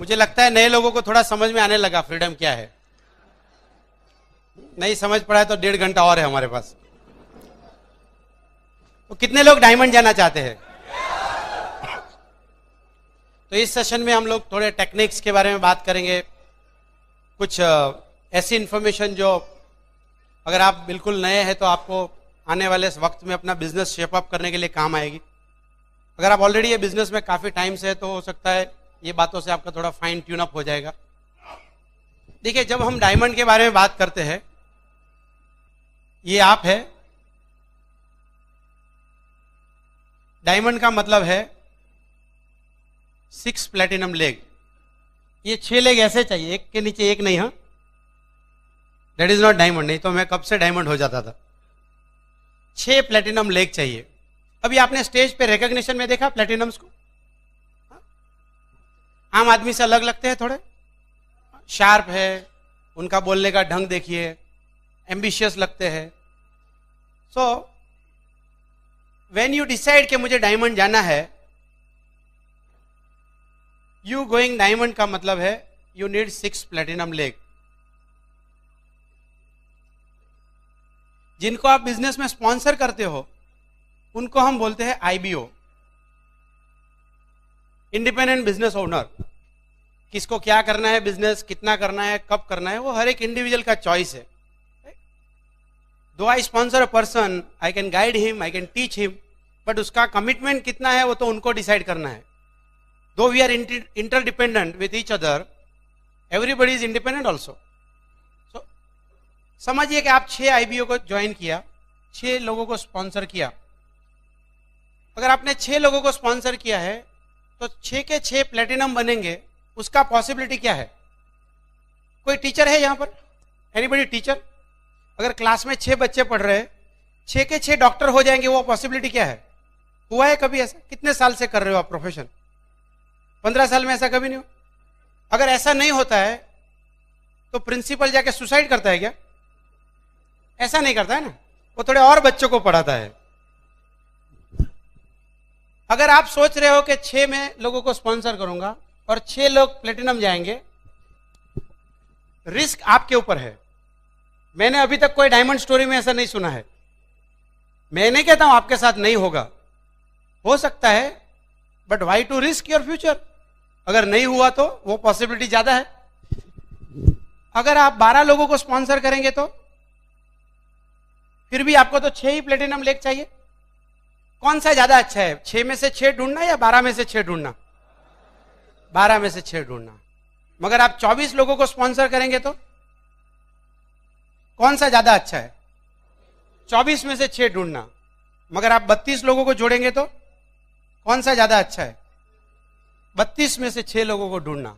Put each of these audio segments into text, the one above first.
मुझे लगता है नए लोगों को थोड़ा समझ में आने लगा फ्रीडम क्या है। नहीं समझ पड़ा है तो 1.5 घंटा और है हमारे पास। तो कितने लोग डायमंड जाना चाहते हैं? तो इस सेशन में हम लोग थोड़े टेक्निक्स के बारे में बात करेंगे, कुछ ऐसी इंफॉर्मेशन जो अगर आप बिल्कुल नए हैं तो आपको आने वाले वक्त में अपना बिजनेस शेप अप करने के लिए काम आएगी। अगर आप ऑलरेडी ये बिजनेस में काफी टाइम से है तो हो सकता है ये बातों से आपका थोड़ा फाइन ट्यून अप हो जाएगा। देखिए, जब हम डायमंड के बारे में बात करते हैं, ये आप है, डायमंड का मतलब है 6 प्लेटिनम लेग। ये 6 लेग ऐसे चाहिए, एक के नीचे एक नहीं। हाँ, दैट इज नॉट डायमंड। नहीं तो मैं कब से डायमंड हो जाता था। 6 प्लेटिनम लेग चाहिए। अभी आपने स्टेज पे रिकॉग्निशन में देखा प्लेटिनम्स को? आम आदमी से अलग लगते हैं, थोड़े शार्प है, उनका बोलने का ढंग देखिए, एम्बिशियस लगते हैं। सो व्हेन यू डिसाइड कि मुझे डायमंड जाना है, यू गोइंग डायमंड का मतलब है यू नीड 6 प्लेटिनम लेग। जिनको आप बिजनेस में स्पॉन्सर करते हो उनको हम बोलते हैं आईबीओ, इंडिपेंडेंट बिजनेस ओनर। किसको क्या करना है, बिजनेस कितना करना है, कब करना है, वो हर एक इंडिविजुअल का चॉइस है। Though I sponsor a person, I can guide him, I can teach him, but उसका कमिटमेंट कितना है वो तो उनको डिसाइड करना है। Though we are interdependent with each other, everybody is independent also. So समझिए कि आप 6 आईबीओ को ज्वाइन किया, 6 लोगों को स्पॉन्सर किया। अगर आपने 6 लोगों को स्पॉन्सर किया है तो 6 के 6 प्लेटिनम बनेंगे, उसका पॉसिबिलिटी क्या है? कोई टीचर है यहां पर? Anybody teacher? अगर क्लास में 6 बच्चे पढ़ रहे हैं, 6 के 6 डॉक्टर हो जाएंगे, वो पॉसिबिलिटी क्या है? हुआ है कभी ऐसा? कितने साल से कर रहे हो आप प्रोफेशन? 15 साल में ऐसा कभी नहीं हो? अगर ऐसा नहीं होता है तो प्रिंसिपल जाके सुसाइड करता है क्या? ऐसा नहीं करता है ना, वो थोड़े और बच्चों को पढ़ाता है। अगर आप सोच रहे हो कि 6 में लोगों को स्पॉन्सर करूंगा और 6 लोग प्लेटिनम जाएंगे, रिस्क आपके ऊपर है। मैंने अभी तक कोई डायमंड स्टोरी में ऐसा नहीं सुना है। मैं नहीं कहता हूं आपके साथ नहीं होगा, हो सकता है, but why to risk your future? अगर नहीं हुआ तो वो पॉसिबिलिटी ज्यादा है। अगर आप 12 लोगों को स्पॉन्सर करेंगे तो फिर भी आपको तो 6 ही प्लेटिनम लेग चाहिए। कौन सा ज्यादा अच्छा है, 6 में से 6 ढूंढना या 12 में से 6 ढूंढना? 12 में से 6 ढूंढना। मगर आप 24 लोगों को स्पॉन्सर करेंगे तो कौन सा ज्यादा अच्छा है? 24 में से 6 ढूंढना। मगर आप 32 लोगों को जोड़ेंगे तो कौन सा ज्यादा अच्छा है? 32 में से 6 लोगों को ढूंढना।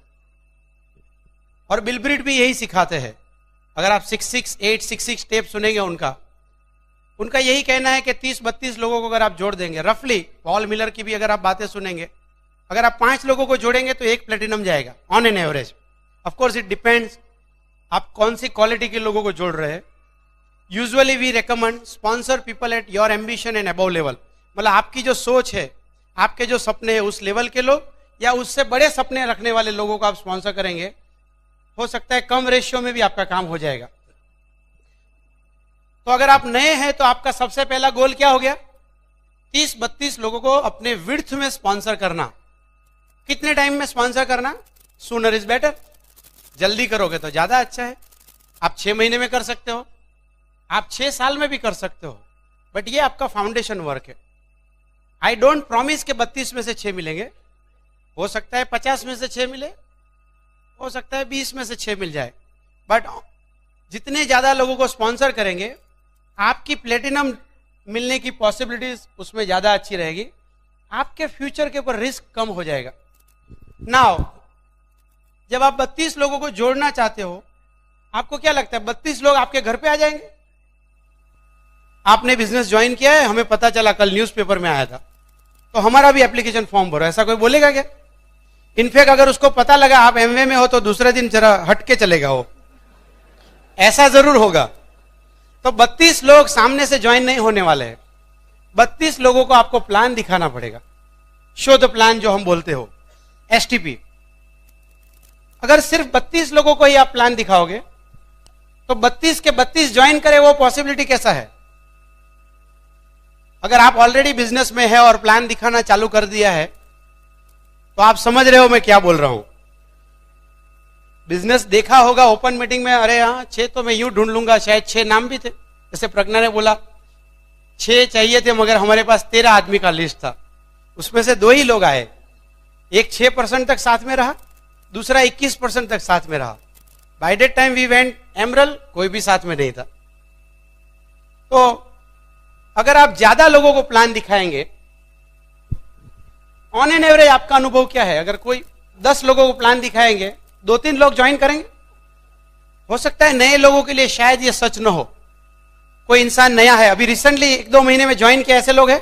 और बिलब्रीट भी यही सिखाते हैं। अगर आप 66 स्टेप सुनेंगे उनका यही कहना है कि 30-32 लोगों को अगर आप जोड़ देंगे, रफली पॉल मिलर की भी अगर आप बातें सुनेंगे, अगर आप 5 लोगों को जोड़ेंगे तो 1 प्लेटिनम जाएगा on an average. Of course it depends आप कौन सी क्वालिटी के लोगों को जोड़ रहे हैं। Usually we recommend sponsor people at your ambition and above level. मतलब आपकी जो सोच है, आपके जो सपने हैं, उस लेवल के लोग या उससे बड़े सपने रखने वाले लोगों को आप स्पॉन्सर करेंगे, हो सकता है कम रेशियो में भी आपका काम हो जाएगा। तो अगर आप नए हैं तो आपका सबसे पहला गोल क्या हो गया? 30-32 लोगों को अपने विड्थ में स्पॉन्सर करना। कितने टाइम में स्पॉन्सर करना? Sooner is better. जल्दी करोगे तो ज्यादा अच्छा है। आप 6 महीने में कर सकते हो, आप 6 साल में भी कर सकते हो, बट ये आपका फाउंडेशन वर्क है। आई डोंट प्रॉमिस के 32 में से 6 मिलेंगे। हो सकता है 50 में से 6 मिले, हो सकता है 20 में से 6 मिल जाए, बट जितने ज्यादा लोगों को स्पॉन्सर करेंगे, आपकी प्लेटिनम मिलने की पॉसिबिलिटीज उसमें ज्यादा अच्छी रहेगी। आपके फ्यूचर के ऊपर रिस्क कम हो जाएगा। नाउ जब आप 32 लोगों को जोड़ना चाहते हो, आपको क्या लगता है 32 लोग आपके घर पे आ जाएंगे? आपने बिजनेस ज्वाइन किया है, हमें पता चला, कल न्यूज़पेपर में आया था, तो हमारा भी एप्लीकेशन फॉर्म भरो, ऐसा कोई बोलेगा क्या? इनफैक्ट अगर उसको पता लगा आप एमवे में हो तो दूसरे दिन जरा हट के चलेगा वो, ऐसा जरूर होगा। तो 32 लोग सामने से ज्वाइन नहीं होने वाले हैं। 32 लोगों को आपको प्लान दिखाना पड़ेगा, शो द प्लान जो हम बोलते हो, एसटीपी। अगर सिर्फ 32 लोगों को ही आप प्लान दिखाओगे तो 32 के 32 ज्वाइन करे, वो पॉसिबिलिटी कैसा है? अगर आप ऑलरेडी बिजनेस में है और प्लान दिखाना चालू कर दिया है तो आप समझ रहे हो मैं क्या बोल रहा हूं। बिजनेस देखा होगा ओपन मीटिंग में, अरे हाँ 6 तो मैं यूं ढूंढ लूंगा, शायद 6 नाम भी थे, जैसे प्रज्ञा ने बोला 6 चाहिए थे मगर हमारे पास 13 आदमी का लिस्ट था, उसमें से 2 ही लोग आए। एक 6% तक साथ में रहा, दूसरा 21% तक साथ में रहा। By that time we went emerald, कोई भी साथ में नहीं था। तो अगर आप ज्यादा लोगों को प्लान दिखाएंगे, ऑन एन एवरेज आपका अनुभव क्या है? अगर कोई 10 लोगों को प्लान दिखाएंगे, 2-3 लोग ज्वाइन करेंगे। हो सकता है नए लोगों के लिए शायद ये सच न हो, कोई इंसान नया है, अभी रिसेंटली 1-2 महीने में ज्वाइन किया, ऐसे लोग हैं।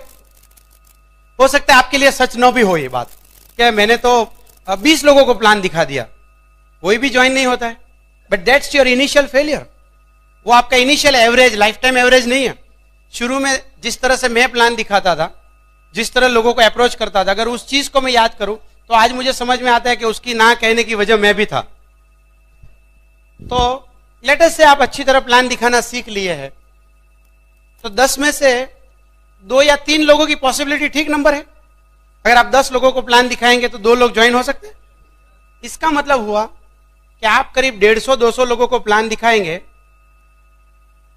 हो सकता है आपके लिए सच न भी हो ये बात, क्या मैंने तो 20 लोगों को प्लान दिखा दिया, कोई भी ज्वाइन नहीं होता है। But that's your initial failure, वो आपका initial average, life time average नहीं है। शुरू में जिस तरह से मैं प्लान दिखाता था, जिस तरह लोगों को अप्रोच करता था, अगर उस चीज को मैं याद करूं तो आज मुझे समझ में आता है कि उसकी ना कहने की वजह मैं भी था। तो लेटेस्ट से आप अच्छी तरह प्लान दिखाना सीख लिए हैं, तो 10 में से 2 या 3 लोगों की पॉसिबिलिटी ठीक नंबर है। अगर आप 10 लोगों को प्लान दिखाएंगे तो 2 लोग ज्वाइन हो सकते हैं। इसका मतलब हुआ कि आप करीब 150-200 लोगों को प्लान दिखाएंगे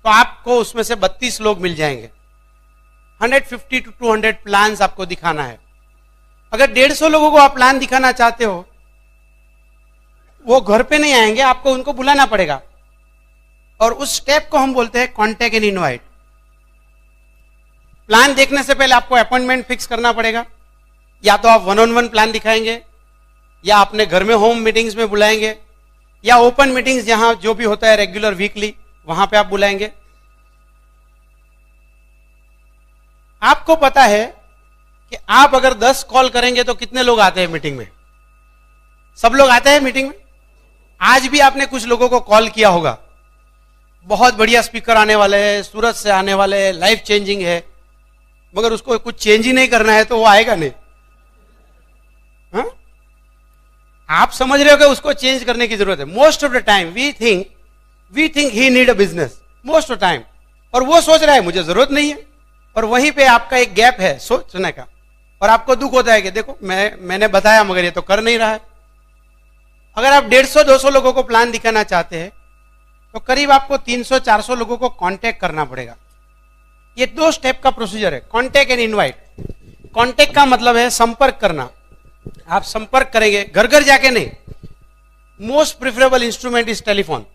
तो आपको उसमें से 32 लोग मिल जाएंगे। 150 to 200 प्लान्स आपको दिखाना है। अगर 150 लोगों को आप प्लान दिखाना चाहते हो, वो घर पे नहीं आएंगे, आपको उनको बुलाना पड़ेगा, और उस स्टेप को हम बोलते हैं कॉन्टेक्ट एंड इनवाइट। प्लान देखने से पहले आपको अपॉइंटमेंट फिक्स करना पड़ेगा, या तो आप 1-on-1 प्लान दिखाएंगे, या अपने घर में होम मीटिंग्स में बुलाएंगे, या ओपन मीटिंग्स जहां जो भी होता है रेगुलर वीकली, वहां पे आप बुलाएंगे। आपको पता है कि आप अगर 10 कॉल करेंगे तो कितने लोग आते हैं मीटिंग में? सब लोग आते हैं मीटिंग में। आज भी आपने कुछ लोगों को कॉल किया होगा, बहुत बढ़िया स्पीकर आने वाले हैं, सूरत से आने वाले हैं, लाइफ चेंजिंग है, मगर उसको कुछ चेंज ही नहीं करना है तो वो आएगा नहीं। हा? आप समझ रहे हो कि उसको चेंज करने की जरूरत है। Most of the time we think he need a business, most of time, और वो सोच रहा है मुझे जरूरत नहीं है, और वहीं पे आपका एक गैप है सोचने का, और आपको दुख होता है कि देखो मैंने बताया मगर ये तो कर नहीं रहा है। अगर आप 150-200 लोगों को प्लान दिखाना चाहते हैं तो करीब आपको 300-400 लोगों को कांटेक्ट करना पड़ेगा। ये 2 स्टेप का प्रोसीजर है, कांटेक्ट एंड इनवाइट। कांटेक्ट का मतलब है संपर्क करना। आप संपर्क करेंगे, घर घर जाके नहीं। Most preferable instrument is telephone.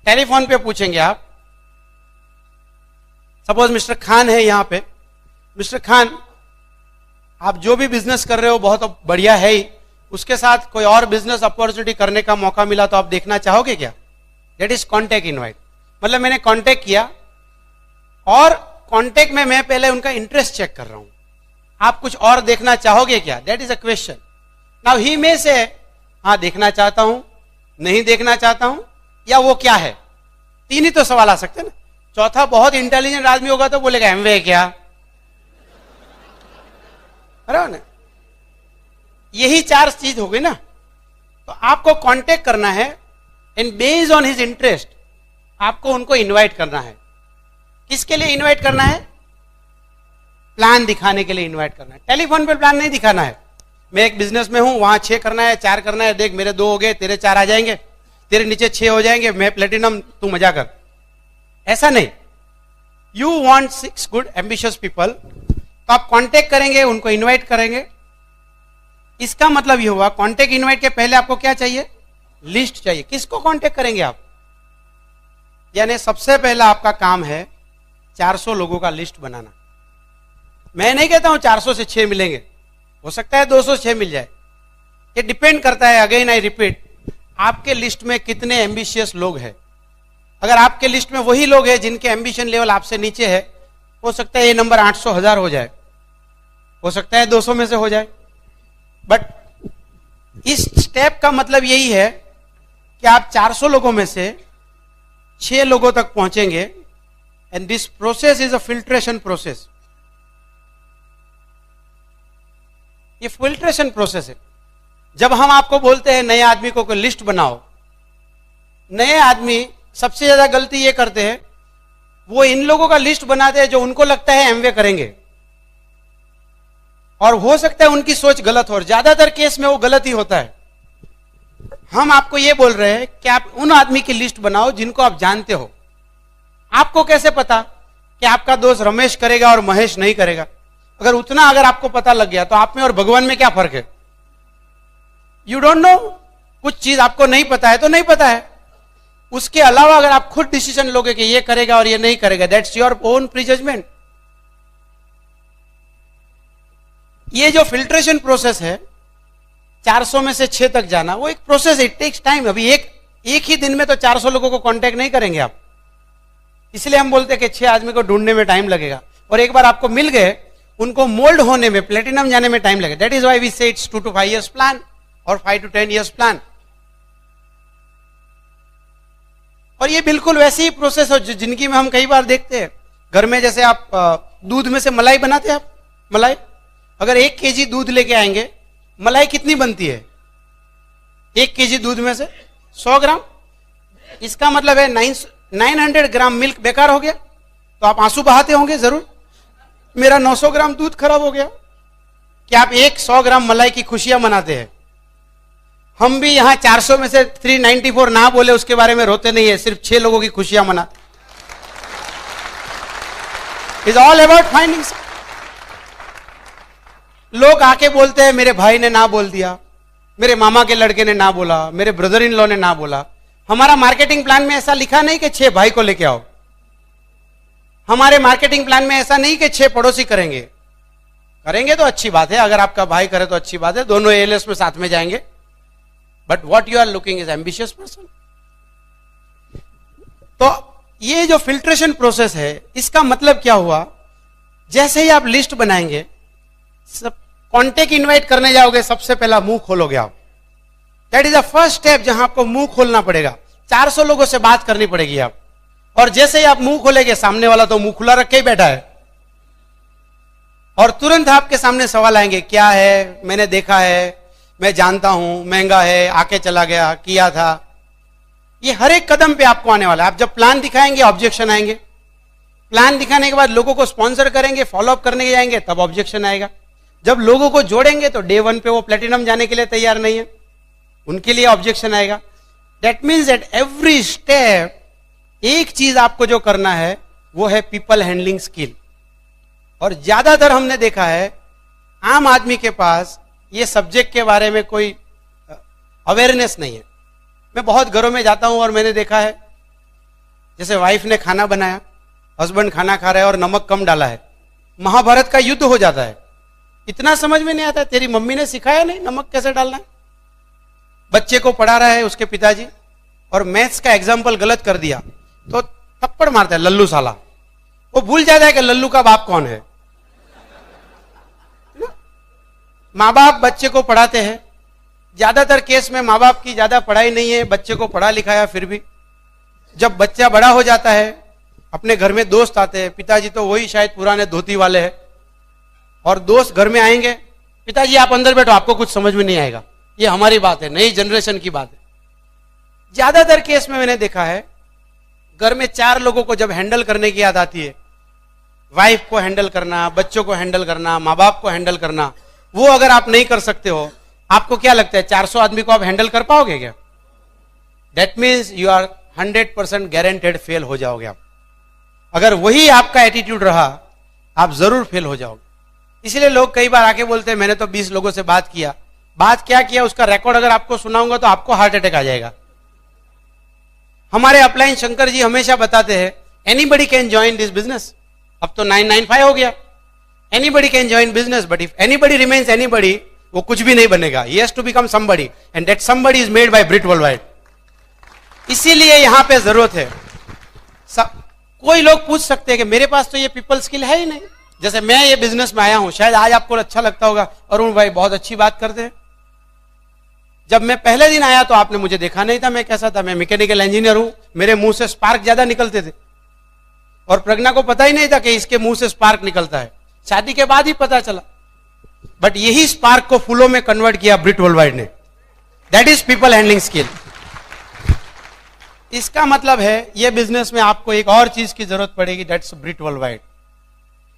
Telephone पे पूछेंगे आप, सपोज मिस्टर खान है यहां पे, मिस्टर खान आप जो भी बिजनेस कर रहे हो बहुत बढ़िया है ही, उसके साथ कोई और बिजनेस अपॉर्चुनिटी करने का मौका मिला तो आप देखना चाहोगे क्या? That is contact invite. मतलब मैंने कॉन्टेक्ट किया, और कॉन्टेक्ट में मैं पहले उनका इंटरेस्ट चेक कर रहा हूं, आप कुछ और देखना चाहोगे क्या? That is a question. Now he में से हाँ देखना चाहता हूं, नहीं देखना चाहता हूं, या वो क्या है। 3 ही तो सवाल आ सकते हैं ना। चौथा बहुत इंटेलिजेंट आदमी होगा तो बोलेगा एमवे क्या, बराबर ना? यही 4 चीज हो गई ना। तो आपको कांटेक्ट करना है, and based on his interest आपको उनको इनवाइट करना है। किसके लिए इनवाइट करना है? प्लान दिखाने के लिए इनवाइट करना है। टेलीफोन पे प्लान नहीं दिखाना है। मैं एक बिजनेस में हूं, वहां 6 करना है, 4 करना है, देख मेरे 2 हो गए, तेरे 4 आ जाएंगे, तेरे नीचे 6 हो जाएंगे, मैं प्लेटिनम, तू मजा कर। ऐसा नहीं। You want 6 good ambitious people, तो आप कांटेक्ट करेंगे, उनको इनवाइट करेंगे। इसका मतलब ये हुआ कांटेक्ट इनवाइट के पहले आपको क्या चाहिए? लिस्ट चाहिए। किसको कांटेक्ट करेंगे आप? यानी सबसे पहला आपका काम है 400 लोगों का लिस्ट बनाना। मैं नहीं कहता हूं 400 से 6 मिलेंगे, हो सकता है 206 मिल जाए। ये डिपेंड करता है, अगेन आई रिपीट, आपके लिस्ट में कितने एम्बिशियस लोग हैं। अगर आपके लिस्ट में वही लोग हैं जिनके एम्बिशन लेवल आपसे नीचे है, हो सकता है ये नंबर 800 1000 हो जाए, हो सकता है 200 में से हो जाए। बट इस स्टेप का मतलब यही है कि आप 400 लोगों में से 6 लोगों तक पहुंचेंगे, and this process is a filtration process. ये फिल्ट्रेशन प्रोसेस है। जब हम आपको बोलते हैं नए आदमी को कोई लिस्ट बनाओ, नए आदमी सबसे ज्यादा गलती ये करते हैं, वो इन लोगों का लिस्ट बनाते हैं जो उनको लगता है एमवे करेंगे, और हो सकता है उनकी सोच गलत हो, और ज्यादातर केस में वो गलत ही होता है। हम आपको ये बोल रहे हैं कि आप उन आदमी की लिस्ट बनाओ जिनको आप जानते हो। आपको कैसे पता कि आपका दोस्त रमेश करेगा और महेश नहीं करेगा? अगर आपको पता लग गया तो आप में और भगवान में क्या फर्क है? You don't know. कुछ चीज आपको नहीं पता है तो नहीं पता है। उसके अलावा अगर आप खुद डिसीजन लोगे कि ये करेगा और ये नहीं करेगा, दैट्स योर ओन प्रीजजमेंट। ये जो फिल्ट्रेशन प्रोसेस है, 400 में से 6 तक जाना, वो एक प्रोसेस है, इट टेक्स टाइम। अभी एक ही दिन में तो 400 लोगों को कांटेक्ट नहीं करेंगे आप, इसलिए हम बोलते हैं कि 6 आदमी को ढूंढने में टाइम लगेगा, और एक बार आपको मिल गए, उनको मोल्ड होने में, प्लेटिनम जाने में टाइम लगेगा। दैट इज व्हाई वी से इट्स 2 to 5 years प्लान और 5 to 10 years प्लान। और ये बिल्कुल वैसी ही प्रोसेस है जो जिंदगी में हम कई बार देखते हैं। घर में जैसे आप दूध में से मलाई बनाते हैं, आप मलाई, अगर 1 kg दूध लेके आएंगे, मलाई कितनी बनती है? 1 kg दूध में से 100 ग्राम। इसका मतलब है 900 ग्राम मिल्क बेकार हो गया, तो आप आंसू बहाते होंगे जरूर, मेरा 900 ग्राम दूध खराब हो गया। क्या आप 100 ग्राम मलाई की खुशियां मनाते हैं? हम भी यहां 400 में से 394 ना बोले उसके बारे में रोते नहीं है, सिर्फ 6 लोगों की खुशियां मनाते। Is all about finding. लोग आके बोलते हैं मेरे भाई ने ना बोल दिया, मेरे मामा के लड़के ने ना बोला, मेरे ब्रदर इन लॉ ने ना बोला। हमारा मार्केटिंग प्लान में ऐसा लिखा नहीं कि 6 भाई को लेके आओ। हमारे मार्केटिंग प्लान में ऐसा नहीं कि 6 पड़ोसी करेंगे। करेंगे तो अच्छी बात है, अगर आपका भाई करे तो अच्छी बात है, दोनों एएलएस में साथ में जाएंगे। But what you are looking is ambitious person. तो ये जो फिल्ट्रेशन प्रोसेस है, इसका मतलब क्या हुआ? जैसे ही आप लिस्ट बनाएंगे, सब कॉन्टेक्ट इनवाइट करने जाओगे, सबसे पहला मुंह खोलोगे आप। That is the first step, जहां आपको मुंह खोलना पड़ेगा। 400 लोगों से बात करनी पड़ेगी आप, और जैसे ही आप मुंह खोलेंगे, सामने वाला तो मुंह खुला रखे ही बैठा है, और तुरंत आपके सामने सवाल आएंगे, क्या है, मैंने देखा है, मैं जानता हूं, महंगा है, आके चला गया, किया था। ये हर एक कदम पे आपको आने वाला है। आप जब प्लान दिखाएंगे, ऑब्जेक्शन आएंगे। प्लान दिखाने के बाद लोगों को स्पॉन्सर करेंगे, फॉलोअप करने जाएंगे, तब ऑब्जेक्शन आएगा। जब लोगों को जोड़ेंगे तो डे 1 पे वो प्लेटिनम जाने के लिए तैयार नहीं है, उनके लिए ऑब्जेक्शन आएगा। That means at every step एक चीज आपको जो करना है वो है पीपल हैंडलिंग स्किल। और ज्यादातर हमने देखा है आम आदमी के पास ये सब्जेक्ट के बारे में कोई अवेयरनेस नहीं है। मैं बहुत घरों में जाता हूं और मैंने देखा है, जैसे वाइफ ने खाना बनाया, हस्बैंड खाना खा रहा है और नमक कम डाला है, महाभारत का युद्ध हो जाता है। इतना समझ में नहीं आता, तेरी मम्मी ने सिखाया नहीं नमक कैसे डालना है। बच्चे को पढ़ा रहा है उसके पिताजी, और मैथ्स का एग्जाम्पल गलत कर दिया तो थप्पड़ मारता है, लल्लू साला। वो भूल जाता है कि लल्लू का बाप कौन है। माँ बाप बच्चे को पढ़ाते हैं, ज्यादातर केस में माँ बाप की ज्यादा पढ़ाई नहीं है, बच्चे को पढ़ा लिखाया, फिर भी जब बच्चा बड़ा हो जाता है, अपने घर में दोस्त आते हैं, पिताजी तो वही शायद पुराने धोती वाले हैं, और दोस्त घर में आएंगे, पिताजी आप अंदर बैठो, आपको कुछ समझ में नहीं आएगा, ये हमारी बात है, नई जनरेशन की बात है। ज्यादातर केस में मैंने देखा है, घर में 4 लोगों को जब हैंडल करने की याद आती है, वाइफ को हैंडल करना, बच्चों को हैंडल करना, माँ बाप को हैंडल करना, वो अगर आप नहीं कर सकते हो, आपको क्या लगता है 400 आदमी को आप हैंडल कर पाओगे क्या? That means you are 100% guaranteed fail हो जाओगे आप। अगर वही आपका एटीट्यूड रहा, आप जरूर फेल हो जाओगे। इसलिए लोग कई बार आके बोलते हैं मैंने तो 20 लोगों से बात किया। बात क्या किया उसका रिकॉर्ड अगर आपको सुनाऊंगा तो आपको हार्ट अटैक आ जाएगा। हमारे अपलाइन शंकर जी हमेशा बताते हैं anybody can join this business. अब तो 995 हो गया, anybody can join business, but if anybody remains anybody, वो कुछ भी नहीं बनेगा। He has to become somebody, and that somebody is made by Britt worldwide. इसीलिए यहां पे जरूरत है। कोई लोग पूछ सकते हैं कि मेरे पास तो ये पीपल स्किल है ही नहीं। जैसे मैं ये बिजनेस में आया हूं, शायद आज आपको अच्छा लगता होगा, अरुण भाई बहुत अच्छी बात करते हैं। जब मैं पहले दिन आया तो आपने मुझे देखा नहीं था, मैं कैसा था, मैं मैकेनिकल इंजीनियर हूं, मेरे मुंह से स्पार्क ज्यादा निकलते थे, और प्रज्ञा को पता ही नहीं था कि इसके मुंह से स्पार्क निकलता है, शादी के बाद ही पता चला। बट यही स्पार्क को फूलों में कन्वर्ट किया ब्रिट वर्ल्डवाइड ने। That is people handling skill. इसका मतलब है ये बिजनेस में आपको एक और चीज की जरूरत पड़ेगी, दैट्स ब्रिट वर्ल्ड वाइड।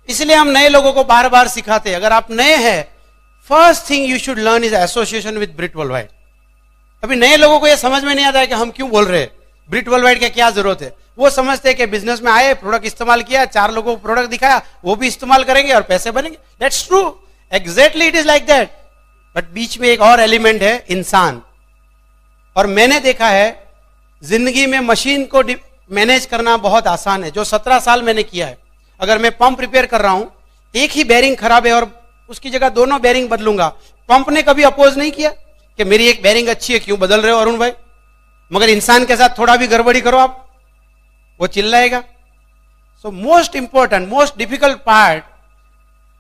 इसलिए हम नए लोगों को बार बार सिखाते हैं, अगर आप नए हैं first thing you should learn is association with Britt world wide. अभी नए लोगों को यह समझ में नहीं आता है कि हम क्यों बोल रहे हैं ब्रिट वर्ल्ड वाइड की क्या जरूरत है। वो समझते हैं कि बिजनेस में आए, प्रोडक्ट इस्तेमाल किया, 4 लोगों को प्रोडक्ट दिखाया, वो भी इस्तेमाल करेंगे और पैसे बनेंगे। That's true, exactly it is like that. But बीच में एक और एलिमेंट है, इंसान। और मैंने देखा है जिंदगी में मशीन को मैनेज करना बहुत आसान है, जो 17 साल मैंने किया है। अगर मैं पंप रिपेयर कर रहा हूं, एक ही बेरिंग खराब है और उसकी जगह दोनों बेरिंग बदलूंगा, पंप ने कभी अपोज नहीं किया कि मेरी एक बेरिंग अच्छी है क्यों बदल रहे हो अरुण भाई। मगर इंसान के साथ थोड़ा भी गड़बड़ी करो आप, वो चिल्लाएगा। So most important, most difficult part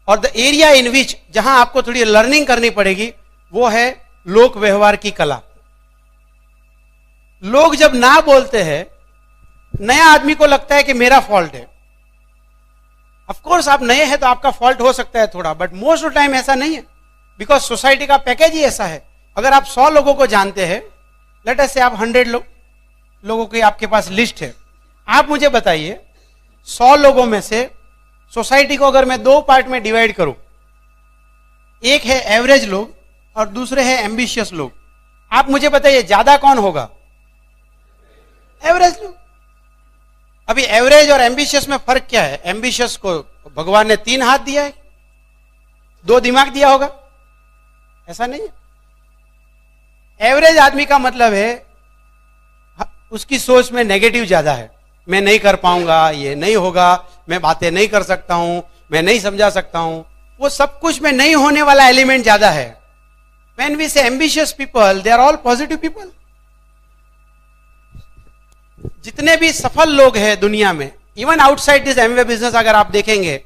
और द एरिया इन विच जहां आपको थोड़ी लर्निंग करनी पड़ेगी वो है लोक व्यवहार की कला। लोग जब ना बोलते हैं, नया आदमी को लगता है कि मेरा फॉल्ट है। ऑफ कोर्स आप नए हैं तो आपका फॉल्ट हो सकता है थोड़ा, बट मोस्ट ऑफ टाइम ऐसा नहीं है, बिकॉज सोसाइटी का पैकेज ही ऐसा है। अगर आप 100 लोगों को जानते हैं, लेट अस से आप 100 लोगों की आपके पास लिस्ट है, आप मुझे बताइए 100 लोगों में से सोसाइटी को अगर मैं 2 पार्ट में डिवाइड करूं, एक है एवरेज लोग और दूसरे है एम्बिशियस लोग, आप मुझे बताइए ज्यादा कौन होगा? एवरेज लोग। अभी एवरेज और एम्बिशियस में फर्क क्या है? एम्बिशियस को भगवान ने 3 हाथ दिया है, 2 दिमाग दिया होगा? ऐसा नहीं है। एवरेज आदमी का मतलब है उसकी सोच में नेगेटिव ज्यादा है, मैं नहीं कर पाऊंगा, ये नहीं होगा, मैं बातें नहीं कर सकता हूं, मैं नहीं समझा सकता हूं, वो सब कुछ में नहीं होने वाला एलिमेंट ज्यादा है। When we say ambitious people, they are all positive people. जितने भी सफल लोग हैं दुनिया में, even outside this Amway business अगर आप देखेंगे,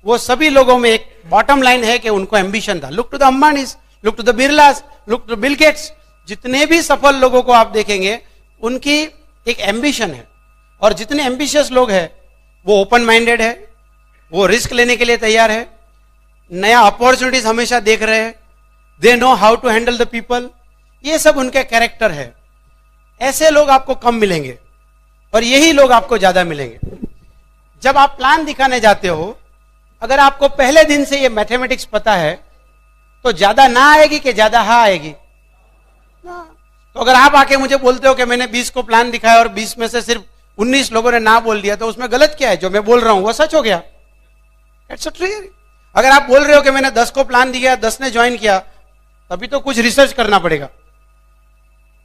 वो सभी लोगों में एक बॉटम लाइन है कि उनको एम्बिशन था। Look to the Ambanis, look to the Birlas, look to Bill Gates, जितने भी सफल लोगों को आप देखेंगे उनकी एक एम्बिशन है। और जितने एम्बिशियस लोग हैं वो ओपन माइंडेड है, वो रिस्क लेने के लिए तैयार है, नया अपॉर्चुनिटीज हमेशा देख रहे हैं, they know how to handle the people, ये सब उनके कैरेक्टर है। ऐसे लोग आपको कम मिलेंगे और यही लोग आपको ज्यादा मिलेंगे। जब आप प्लान दिखाने जाते हो, अगर आपको पहले दिन से ये मैथमेटिक्स पता है तो ज्यादा ना आएगी कि ज्यादा हाँ आएगी? तो अगर आप आके मुझे बोलते हो कि मैंने 20 को प्लान दिखाया और 20 में से सिर्फ 19 लोगों ने ना बोल दिया, तो उसमें गलत क्या है? जो मैं बोल रहा हूं वो सच हो गया। It's a true. अगर आप बोल रहे हो कि मैंने 10 को प्लान दिया, 10 ने ज्वाइन किया, तभी तो कुछ रिसर्च करना पड़ेगा।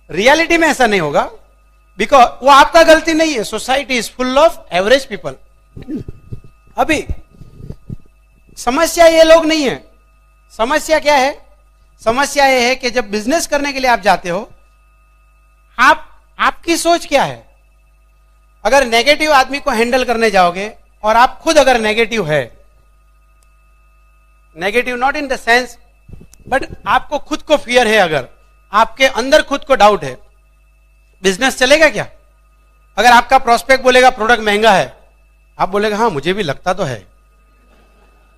रियलिटी में ऐसा नहीं होगा, बिकॉज वो आपका गलती नहीं है, society is full of average people. अभी समस्या ये लोग नहीं है। समस्या क्या है? समस्या ये है कि जब बिजनेस करने के लिए आप जाते हो, आपकी सोच क्या है? अगर नेगेटिव आदमी को हैंडल करने जाओगे और आप खुद अगर नेगेटिव है, negative not in the sense but आपको खुद को फियर है, अगर आपके अंदर खुद को डाउट है, बिजनेस चलेगा क्या? अगर आपका प्रोस्पेक्ट बोलेगा प्रोडक्ट महंगा है, आप बोलेगा हाँ मुझे भी लगता तो है,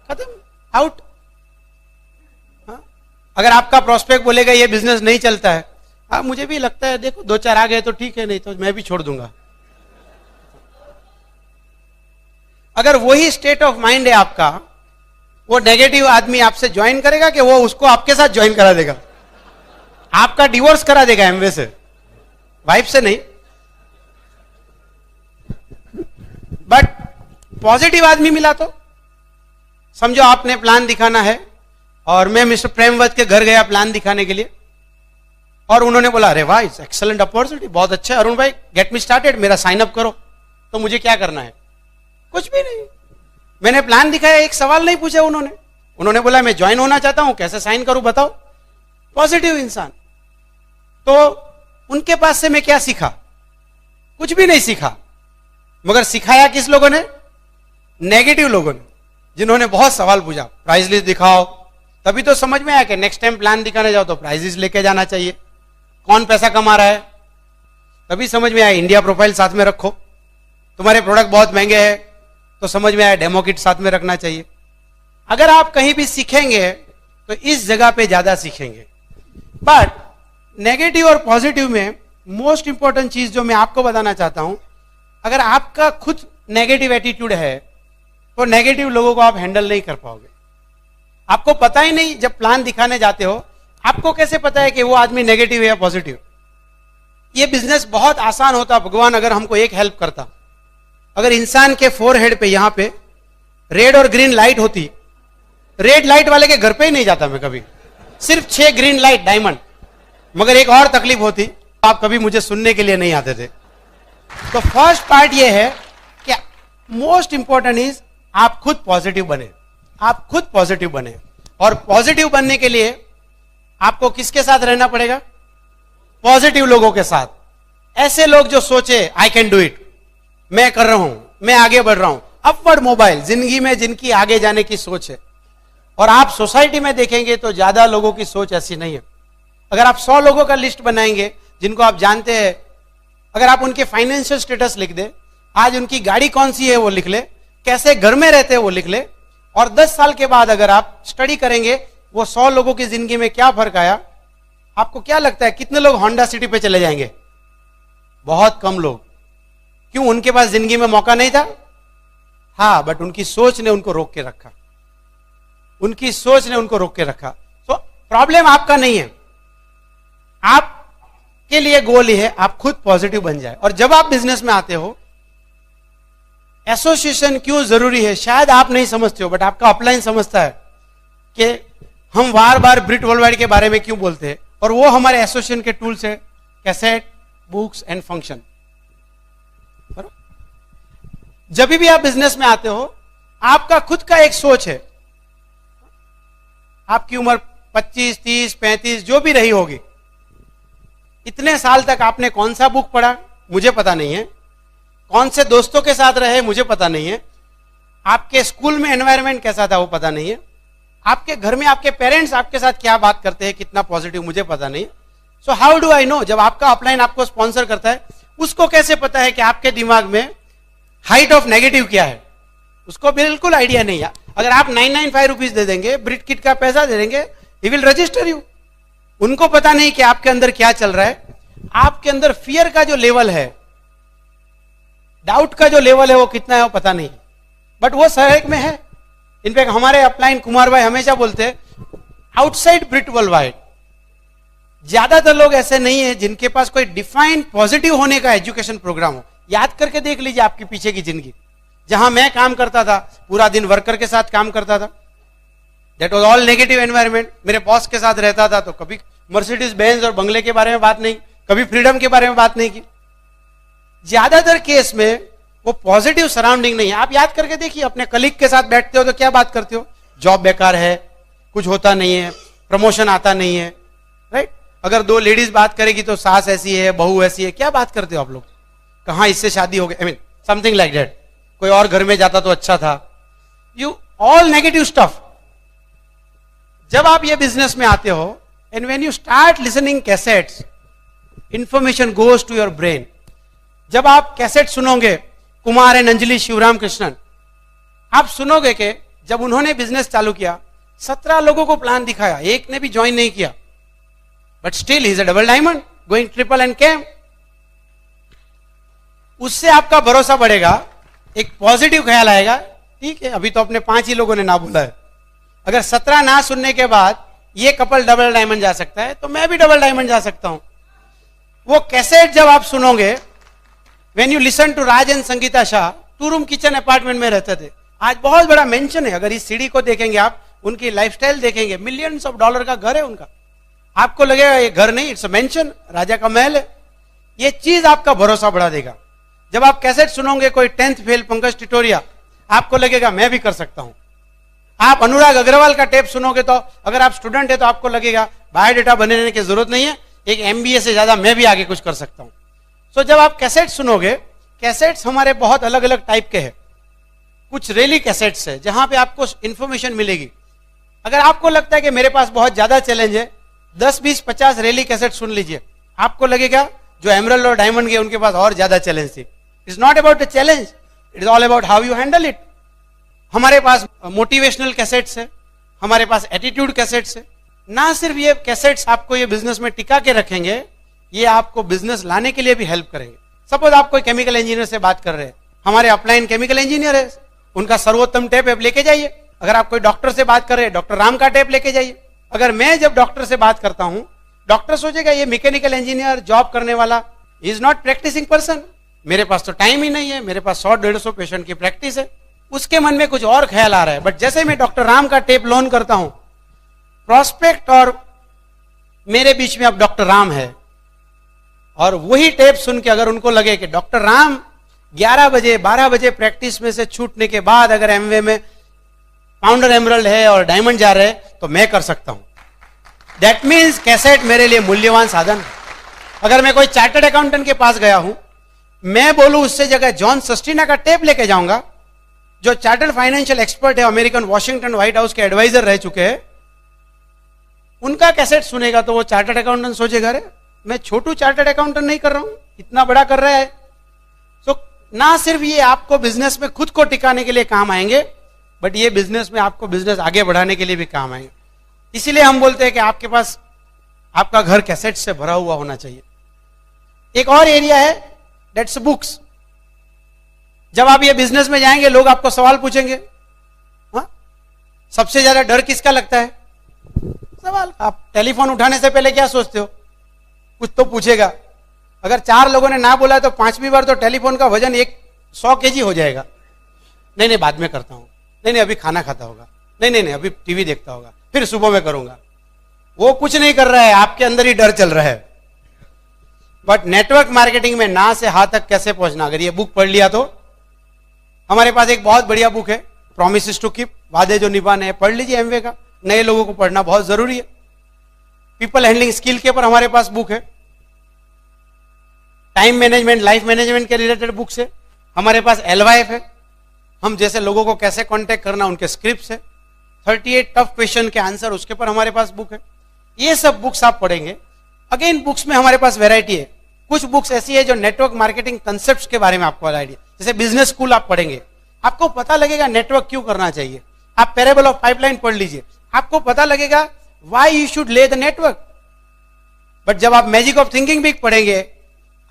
खत्म, आउट। हाँ? अगर आपका प्रोस्पेक्ट बोलेगा ये बिजनेस नहीं चलता है, हाँ मुझे भी लगता है, देखो 2-4 आ गए तो ठीक है, नहीं तो मैं भी छोड़ दूंगा। अगर वही स्टेट ऑफ माइंड है आपका, वो नेगेटिव आदमी आपसे ज्वाइन करेगा कि वो उसको आपके साथ ज्वाइन करा देगा? आपका डिवोर्स करा देगा एमवे से, वाइफ से नहीं। बट पॉजिटिव आदमी मिला तो समझो आपने प्लान दिखाना है और मैं मिस्टर प्रेमवत के घर गया प्लान दिखाने के लिए, और उन्होंने बोला अरे वाह इट्स एक्सेलेंट अपॉर्चुनिटी, बहुत अच्छा है अरुण भाई, गेट मी स्टार्टेड, मेरा साइन अप करो। तो मुझे क्या करना है? कुछ भी नहीं। मैंने प्लान दिखाया, एक सवाल नहीं पूछा उन्होंने बोला मैं ज्वाइन होना चाहता हूं, कैसे साइन करूं बताओ। पॉजिटिव इंसान। तो उनके पास से मैं क्या सीखा? कुछ भी नहीं सीखा। मगर सिखाया किस लोगों ने? नेगेटिव लोगों ने, जिन्होंने बहुत सवाल पूछा, प्राइस लिस्ट दिखाओ। तभी तो समझ में आया कि नेक्स्ट टाइम प्लान दिखाने जाओ तो प्राइस लिस्ट लेके जाना चाहिए, कौन पैसा कमा रहा है। तभी समझ में आया इंडिया प्रोफाइल साथ में रखो, तुम्हारे प्रोडक्ट बहुत महंगे हैं तो समझ में आया डेमो किट साथ में रखना चाहिए। अगर आप कहीं भी सीखेंगे तो इस जगह पे ज्यादा सीखेंगे। बट नेगेटिव और पॉजिटिव में मोस्ट इंपॉर्टेंट चीज जो मैं आपको बताना चाहता हूं, अगर आपका खुद नेगेटिव एटीट्यूड है तो नेगेटिव लोगों को आप हैंडल नहीं कर पाओगे। आपको पता ही नहीं, जब प्लान दिखाने जाते हो आपको कैसे पता है कि वो आदमी नेगेटिव है या पॉजिटिव। ये बिजनेस बहुत आसान होता भगवान अगर हमको एक हेल्प करता। अगर इंसान के फोरहेड पे यहां पे रेड और ग्रीन लाइट होती, रेड लाइट वाले के घर पे ही नहीं जाता मैं कभी, सिर्फ 6 ग्रीन लाइट डायमंड। मगर एक और तकलीफ होती, आप कभी मुझे सुनने के लिए नहीं आते थे। तो फर्स्ट पार्ट ये है कि मोस्ट इंपॉर्टेंट इज आप खुद पॉजिटिव बने, आप खुद पॉजिटिव बने। और पॉजिटिव बनने के लिए आपको किसके साथ रहना पड़ेगा? पॉजिटिव लोगों के साथ। ऐसे लोग जो सोचे आई कैन डू इट, मैं कर रहा हूं, मैं आगे बढ़ रहा हूं, अपवर्ड मोबाइल, जिंदगी में जिनकी आगे जाने की सोच है। और आप सोसाइटी में देखेंगे तो ज्यादा लोगों की सोच ऐसी नहीं है। अगर आप 100 लोगों का लिस्ट बनाएंगे जिनको आप जानते हैं, अगर आप उनके फाइनेंशियल स्टेटस लिख दे, आज उनकी गाड़ी कौन सी है वो लिख ले, कैसे घर में रहते हैं वो लिख ले, और 10 साल के बाद अगर आप स्टडी करेंगे वो 100 लोगों की जिंदगी में क्या फर्क आया, आपको क्या लगता है कितने लोग होंडा सिटी पे चले जाएंगे? बहुत कम लोग। क्यों? उनके पास जिंदगी में मौका नहीं था? हाँ, बट उनकी सोच ने उनको रोक के रखा, उनकी सोच ने उनको रोक के रखा। तो प्रॉब्लम आपका नहीं है, आपके लिए गोल ये है आप खुद पॉजिटिव बन जाए। और जब आप बिजनेस में आते हो, एसोसिएशन क्यों जरूरी है शायद आप नहीं समझते हो, बट आपका अपलाइन समझता है कि हम बार बार ब्रिट वर्ल्डवाइड के बारे में क्यों बोलते हैं। और वो हमारे एसोसिएशन के टूल्स है, कैसेट, बुक्स एंड फंक्शन। जब भी आप बिजनेस में आते हो आपका खुद का एक सोच है। आपकी उम्र 25, 30, 35 जो भी रही होगी, इतने साल तक आपने कौन सा बुक पढ़ा मुझे पता नहीं है, कौन से दोस्तों के साथ रहे मुझे पता नहीं है, आपके स्कूल में एनवायरनमेंट कैसा था वो पता नहीं है, आपके घर में आपके पेरेंट्स आपके साथ क्या बात करते हैं, कितना पॉजिटिव, मुझे पता नहीं। So how do I know? जब आपका अपलाइन आपको स्पॉन्सर करता है, उसको कैसे पता है कि आपके दिमाग में हाइट ऑफ नेगेटिव क्या है? उसको बिल्कुल आइडिया नहीं है। अगर आप 995 रुपीज दे देंगे, ब्रिट किट का पैसा दे देंगे, ही विल रजिस्टर यू। उनको पता नहीं कि आपके अंदर क्या चल रहा है। आपके अंदर फियर का जो लेवल है, डाउट का जो लेवल है वो कितना है वो पता नहीं, बट वो सहयोग में है। इनफैक्ट हमारे अपलाइन कुमार भाई हमेशा बोलते हैं आउटसाइड ब्रिट वर्ल्डवाइड ज्यादातर लोग ऐसे नहीं है जिनके पास कोई डिफाइंड पॉजिटिव होने का एजुकेशन प्रोग्राम हो। याद करके देख लीजिए आपके पीछे की जिंदगी। जहां मैं काम करता था, पूरा दिन वर्कर के साथ काम करता था, that was all negative environment. मेरे बॉस के साथ रहता था तो कभी मर्सिडीज बेंज और बंगले के बारे में बात नहीं, कभी फ्रीडम के बारे में बात नहीं की। ज्यादातर केस में वो पॉजिटिव सराउंडिंग नहीं है। आप याद करके देखिए, अपने कलीग के साथ बैठते हो तो क्या बात करते हो? जॉब बेकार है, कुछ होता नहीं है, प्रमोशन आता नहीं है, राइट? अगर 2 लेडीज बात करेगी तो सास ऐसी है, बहू ऐसी है, क्या बात करते हो आप लोग? कहां इससे शादी हो गई, I mean something like that. कोई और घर में जाता तो अच्छा था। You all negative stuff. जब आप ये बिजनेस में आते हो and when you start listening cassettes, information goes to your brain. जब आप कैसेट सुनोगे कुमार एंड अंजलि शिवराम कृष्णन, आप सुनोगे कि जब उन्होंने बिजनेस चालू किया 17 लोगों को प्लान दिखाया, एक ने भी ज्वाइन नहीं किया, but still he is a double diamond going triple and came. उससे आपका भरोसा बढ़ेगा, एक पॉजिटिव ख्याल आएगा, ठीक है अभी तो अपने 5 ही लोगों ने ना बोला है। अगर 17 ना सुनने के बाद ये कपल डबल डायमंड जा सकता है तो मैं भी डबल डायमंड जा सकता हूं। वो कैसेट जब आप सुनोगे, when you listen to Raj and Sangeeta Shah, 2 room kitchen apartment में रहते थे, आज बहुत बड़ा मेंशन है। अगर इस सीढ़ी को देखेंगे आप, उनकी लाइफस्टाइल देखेंगे, मिलियंस ऑफ डॉलर का घर है उनका। आपको लगेगा ये घर नहीं, इट्स अ मेंशन, राजा का महल है। ये चीज आपका भरोसा बढ़ा देगा। जब आप कैसेट सुनोगे कोई 10th फेल पंकज टिटोरिया, आपको लगेगा मैं भी कर सकता हूं। आप अनुराग अग्रवाल का टेप सुनोगे तो अगर आप स्टूडेंट है तो आपको लगेगा बायोडेटा बनने की जरूरत नहीं है, एक MBA से ज्यादा मैं भी आगे कुछ कर सकता हूं। सो जब आप कैसेट सुनोगे, कैसेट्स हमारे बहुत अलग अलग टाइप के हैं। कुछ रेली कैसेट्स है जहां पे आपको इंफॉर्मेशन मिलेगी। अगर आपको लगता है कि मेरे पास बहुत ज्यादा चैलेंज है, 10, 20, 50 रेली कैसेट सुन लीजिए, आपको लगेगा जो एमरल्ड और डायमंड के उनके पास और ज्यादा चैलेंज थी। It's not about the challenge, it is all about how you handle it. हमारे पास मोटिवेशनल कैसेट्स है, हमारे पास एटीट्यूड कैसेट्स है, ना सिर्फ ये कैसेट्स आपको ये बिजनेस में टिका के रखेंगे, ये आपको बिजनेस लाने के लिए भी हेल्प करेंगे। सपोज आप कोई केमिकल इंजीनियर से बात कर रहे हैं, हमारे अपलाइन केमिकल इंजीनियर है, उनका सर्वोत्तम टेप आप लेके जाइए। अगर आप कोई डॉक्टर से बात कर रहे हैं, डॉक्टर राम का टेप लेके जाइए। अगर मैं जब डॉक्टर से बात करता हूं, डॉक्टर सोचेगा ये मैकेनिकल इंजीनियर जॉब करने वाला इज नॉट प्रैक्टिसिंग पर्सन, मेरे पास तो टाइम ही नहीं है, मेरे पास 100-150 पेशेंट की प्रैक्टिस है। उसके मन में कुछ और ख्याल आ रहा है। बट जैसे मैं डॉक्टर राम का टेप लॉन्च करता हूं, प्रोस्पेक्ट और मेरे बीच में अब डॉक्टर राम है, और वही टेप सुन के अगर उनको लगे कि डॉक्टर राम 11 बजे 12 बजे प्रैक्टिस में से छूटने के बाद अगर एमवे में पाउंडर एमरल्ड है और डायमंड जा रहे हैं, तो मैं कर सकता हूं। दैट मीन्स कैसेट मेरे लिए मूल्यवान साधन है। अगर मैं कोई चार्टर्ड अकाउंटेंट के पास गया हूं, मैं बोलूं उससे जगह जॉन सस्टिना का टेप लेके जाऊंगा, जो चार्टर्ड फाइनेंशियल एक्सपर्ट है, अमेरिकन वॉशिंगटन व्हाइट हाउस के एडवाइजर रह चुके हैं, उनका कैसेट सुनेगा तो वो चार्टर्ड अकाउंटेंट सोचेगा, अरे मैं छोटू चार्टर्ड अकाउंटेंट नहीं कर रहा हूं, इतना बड़ा कर रहा है। तो ना सिर्फ ये आपको बिजनेस में खुद को टिकाने के लिए काम आएंगे, बट ये बिजनेस में आपको बिजनेस आगे बढ़ाने के लिए भी काम आएंगे। इसीलिए हम बोलते हैं कि आपके पास आपका घर कैसेट से भरा हुआ होना चाहिए। एक और एरिया है, दैट्स बुक्स। जब आप ये बिजनेस में जाएंगे, लोग आपको सवाल पूछेंगे। हाँ, सबसे ज्यादा डर किसका लगता है? सवाल। आप टेलीफोन उठाने से पहले क्या सोचते हो? कुछ तो पूछेगा। अगर 4 लोगों ने ना बोला तो 5वीं बार तो टेलीफोन का वजन 100 kg हो जाएगा। नहीं नहीं, बाद में करता हूं, नहीं नहीं अभी खाना खाता होगा, नहीं नहीं नहीं अभी टीवी देखता होगा, फिर सुबह में करूंगा। वो कुछ नहीं कर रहा है, आपके अंदर ही डर चल रहा है। बट नेटवर्क मार्केटिंग में ना से हाथ तक कैसे पहुंचना, अगर ये बुक पढ़ लिया तो हमारे पास एक बहुत बढ़िया बुक है, प्रॉमिसेस टू कीप, वादे जो निभाने हैं, पढ़ लीजिए। एमवे का नए लोगों को पढ़ना बहुत जरूरी है। पीपल हैंडलिंग स्किल के ऊपर हमारे पास बुक है। टाइम मैनेजमेंट, लाइफ मैनेजमेंट के रिलेटेड बुक्स है। हमारे पास LYF है, हम जैसे लोगों को कैसे कांटेक्ट करना, उनके स्क्रिप्ट्स है। 38 टफ क्वेश्चन के आंसर, उसके ऊपर हमारे पास बुक है। ये सब बुक्स आप पढ़ेंगे। अगेन बुक्स में हमारे पास वैरायटी है। कुछ बुक्स ऐसी है जो नेटवर्क मार्केटिंग कंसेप्ट्स के बारे में आपको आइडिया, जैसे बिजनेस स्कूल आप पढ़ेंगे, आपको पता लगेगा नेटवर्क क्यों करना चाहिए। आप पैरेबल ऑफ पाइपलाइन पढ़ लीजिए, आपको पता लगेगा व्हाई यू शुड ले द नेटवर्क। बट जब आप मैजिक ऑफ थिंकिंग भी पढ़ेंगे,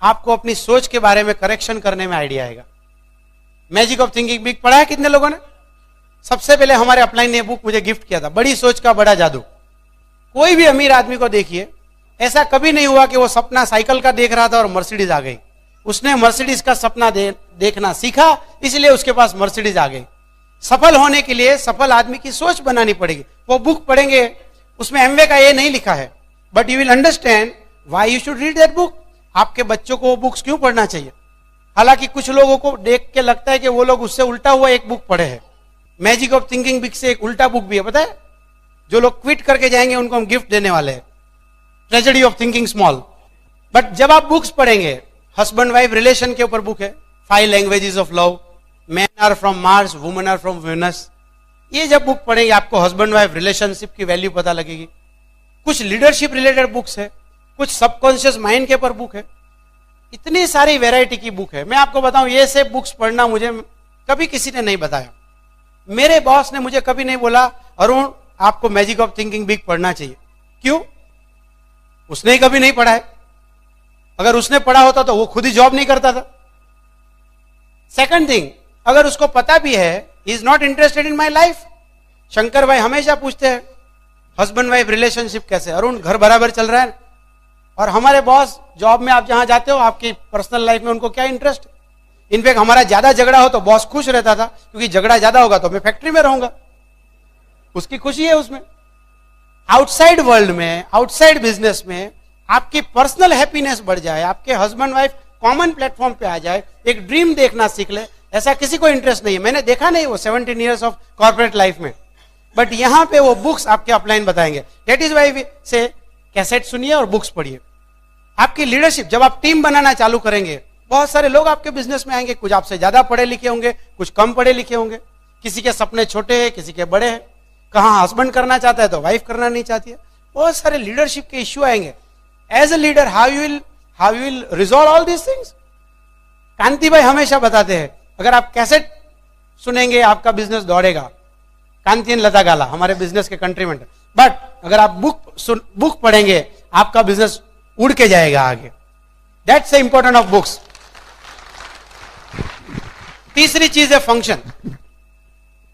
आपको अपनी सोच के बारे में करेक्शन करने में आइडिया आएगा। मैजिक ऑफ थिंकिंग भी पढ़ा है कितने लोगों ने? सबसे पहले हमारे अपलाइन ने बुक मुझे गिफ्ट किया था, बड़ी सोच का बड़ा जादू। कोई भी अमीर आदमी को देखिए, ऐसा कभी नहीं हुआ कि वो सपना साइकिल का देख रहा था और मर्सिडीज आ गई। उसने मर्सिडीज का सपना देखना सीखा, इसलिए उसके पास मर्सिडीज आ गई। सफल होने के लिए सफल आदमी की सोच बनानी पड़ेगी। वो बुक पढ़ेंगे, उसमें एमवे का ये नहीं लिखा है, but you will understand why you should read that book. आपके बच्चों को वो बुक्स क्यों पढ़ना चाहिए। हालांकि कुछ लोगों को देख के लगता है कि वो लोग उससे उल्टा हुआ एक बुक पढ़े हैं। मैजिक ऑफ थिंकिंग बुक से एक उल्टा बुक भी है, पता है? जो लोग क्विट करके जाएंगे उनको हम गिफ्ट देने वाले हैं, tragedy of thinking small. But जब आप बुक्स पढ़ेंगे, हस्बैंड वाइफ रिलेशन के ऊपर बुक है, 5 languages of love, man are from Mars, women are from Venus. ये जब बुक पढ़ेंगे, आपको हस्बैंड वाइफ रिलेशनशिप की वैल्यू पता लगेगी। कुछ लीडरशिप रिलेटेड बुक्स है, कुछ सबकॉन्शियस माइंड के ऊपर बुक है। इतनी सारी वैरायटी की बुक है। मैं आपको बताऊं, ये सब बुक्स पढ़ना मुझे कभी किसी ने नहीं बताया। मेरे बॉस ने मुझे कभी नहीं बोला अरुण आपको मैजिक ऑफ थिंकिंग बुक पढ़ना चाहिए। क्यों? उसने ही कभी नहीं पढ़ा है। अगर उसने पढ़ा होता तो वो खुद ही जॉब नहीं करता था। सेकंड थिंग, अगर उसको पता भी है, he is not interested in my life. Shankar भाई हमेशा पूछते हैं हस्बैंड वाइफ रिलेशनशिप कैसे, अरुण घर बराबर चल रहा है? और हमारे बॉस जॉब में आप जहां जाते हो, आपकी पर्सनल लाइफ में उनको क्या इंटरेस्ट? इनफैक्ट हमारा ज्यादा झगड़ा हो तो बॉस खुश रहता था, क्योंकि झगड़ा ज्यादा होगा तो मैं फैक्ट्री में रहूंगा, उसकी खुशी है उसमें। आउटसाइड वर्ल्ड में, आउटसाइड बिजनेस में आपकी पर्सनल हैप्पीनेस बढ़ जाए, आपके हस्बैंड वाइफ कॉमन प्लेटफॉर्म पे आ जाए, एक ड्रीम देखना सीख ले, ऐसा किसी को इंटरेस्ट नहीं है। मैंने देखा नहीं वो 17 ईयर्स ऑफ कॉर्पोरेट लाइफ में। बट यहां पे वो बुक्स आपके अपलाइन बताएंगे। दैट इज वाई से कैसेट सुनिए और बुक्स पढ़िए। आपकी लीडरशिप, जब आप टीम बनाना चालू करेंगे, बहुत सारे लोग आपके बिजनेस में आएंगे, कुछ आपसे ज्यादा पढ़े लिखे होंगे, कुछ कम पढ़े लिखे होंगे, किसी के सपने छोटे हैं, किसी के बड़े हैं, कहां हस्बैंड करना चाहता है तो वाइफ करना नहीं चाहती है। बहुत सारे लीडरशिप के इश्यू आएंगे। As a leader how you will resolve all these things? Kanti bhai हमेशा बताते हैं, अगर आप कैसेट सुनेंगे आपका बिजनेस दौड़ेगा। कांति एंड लता गाला हमारे बिजनेस के कंट्रीमेंट, बट अगर आप बुक पढ़ेंगे आपका बिजनेस उड़ के जाएगा आगे। That's the important of books. तीसरी चीज है फंक्शन।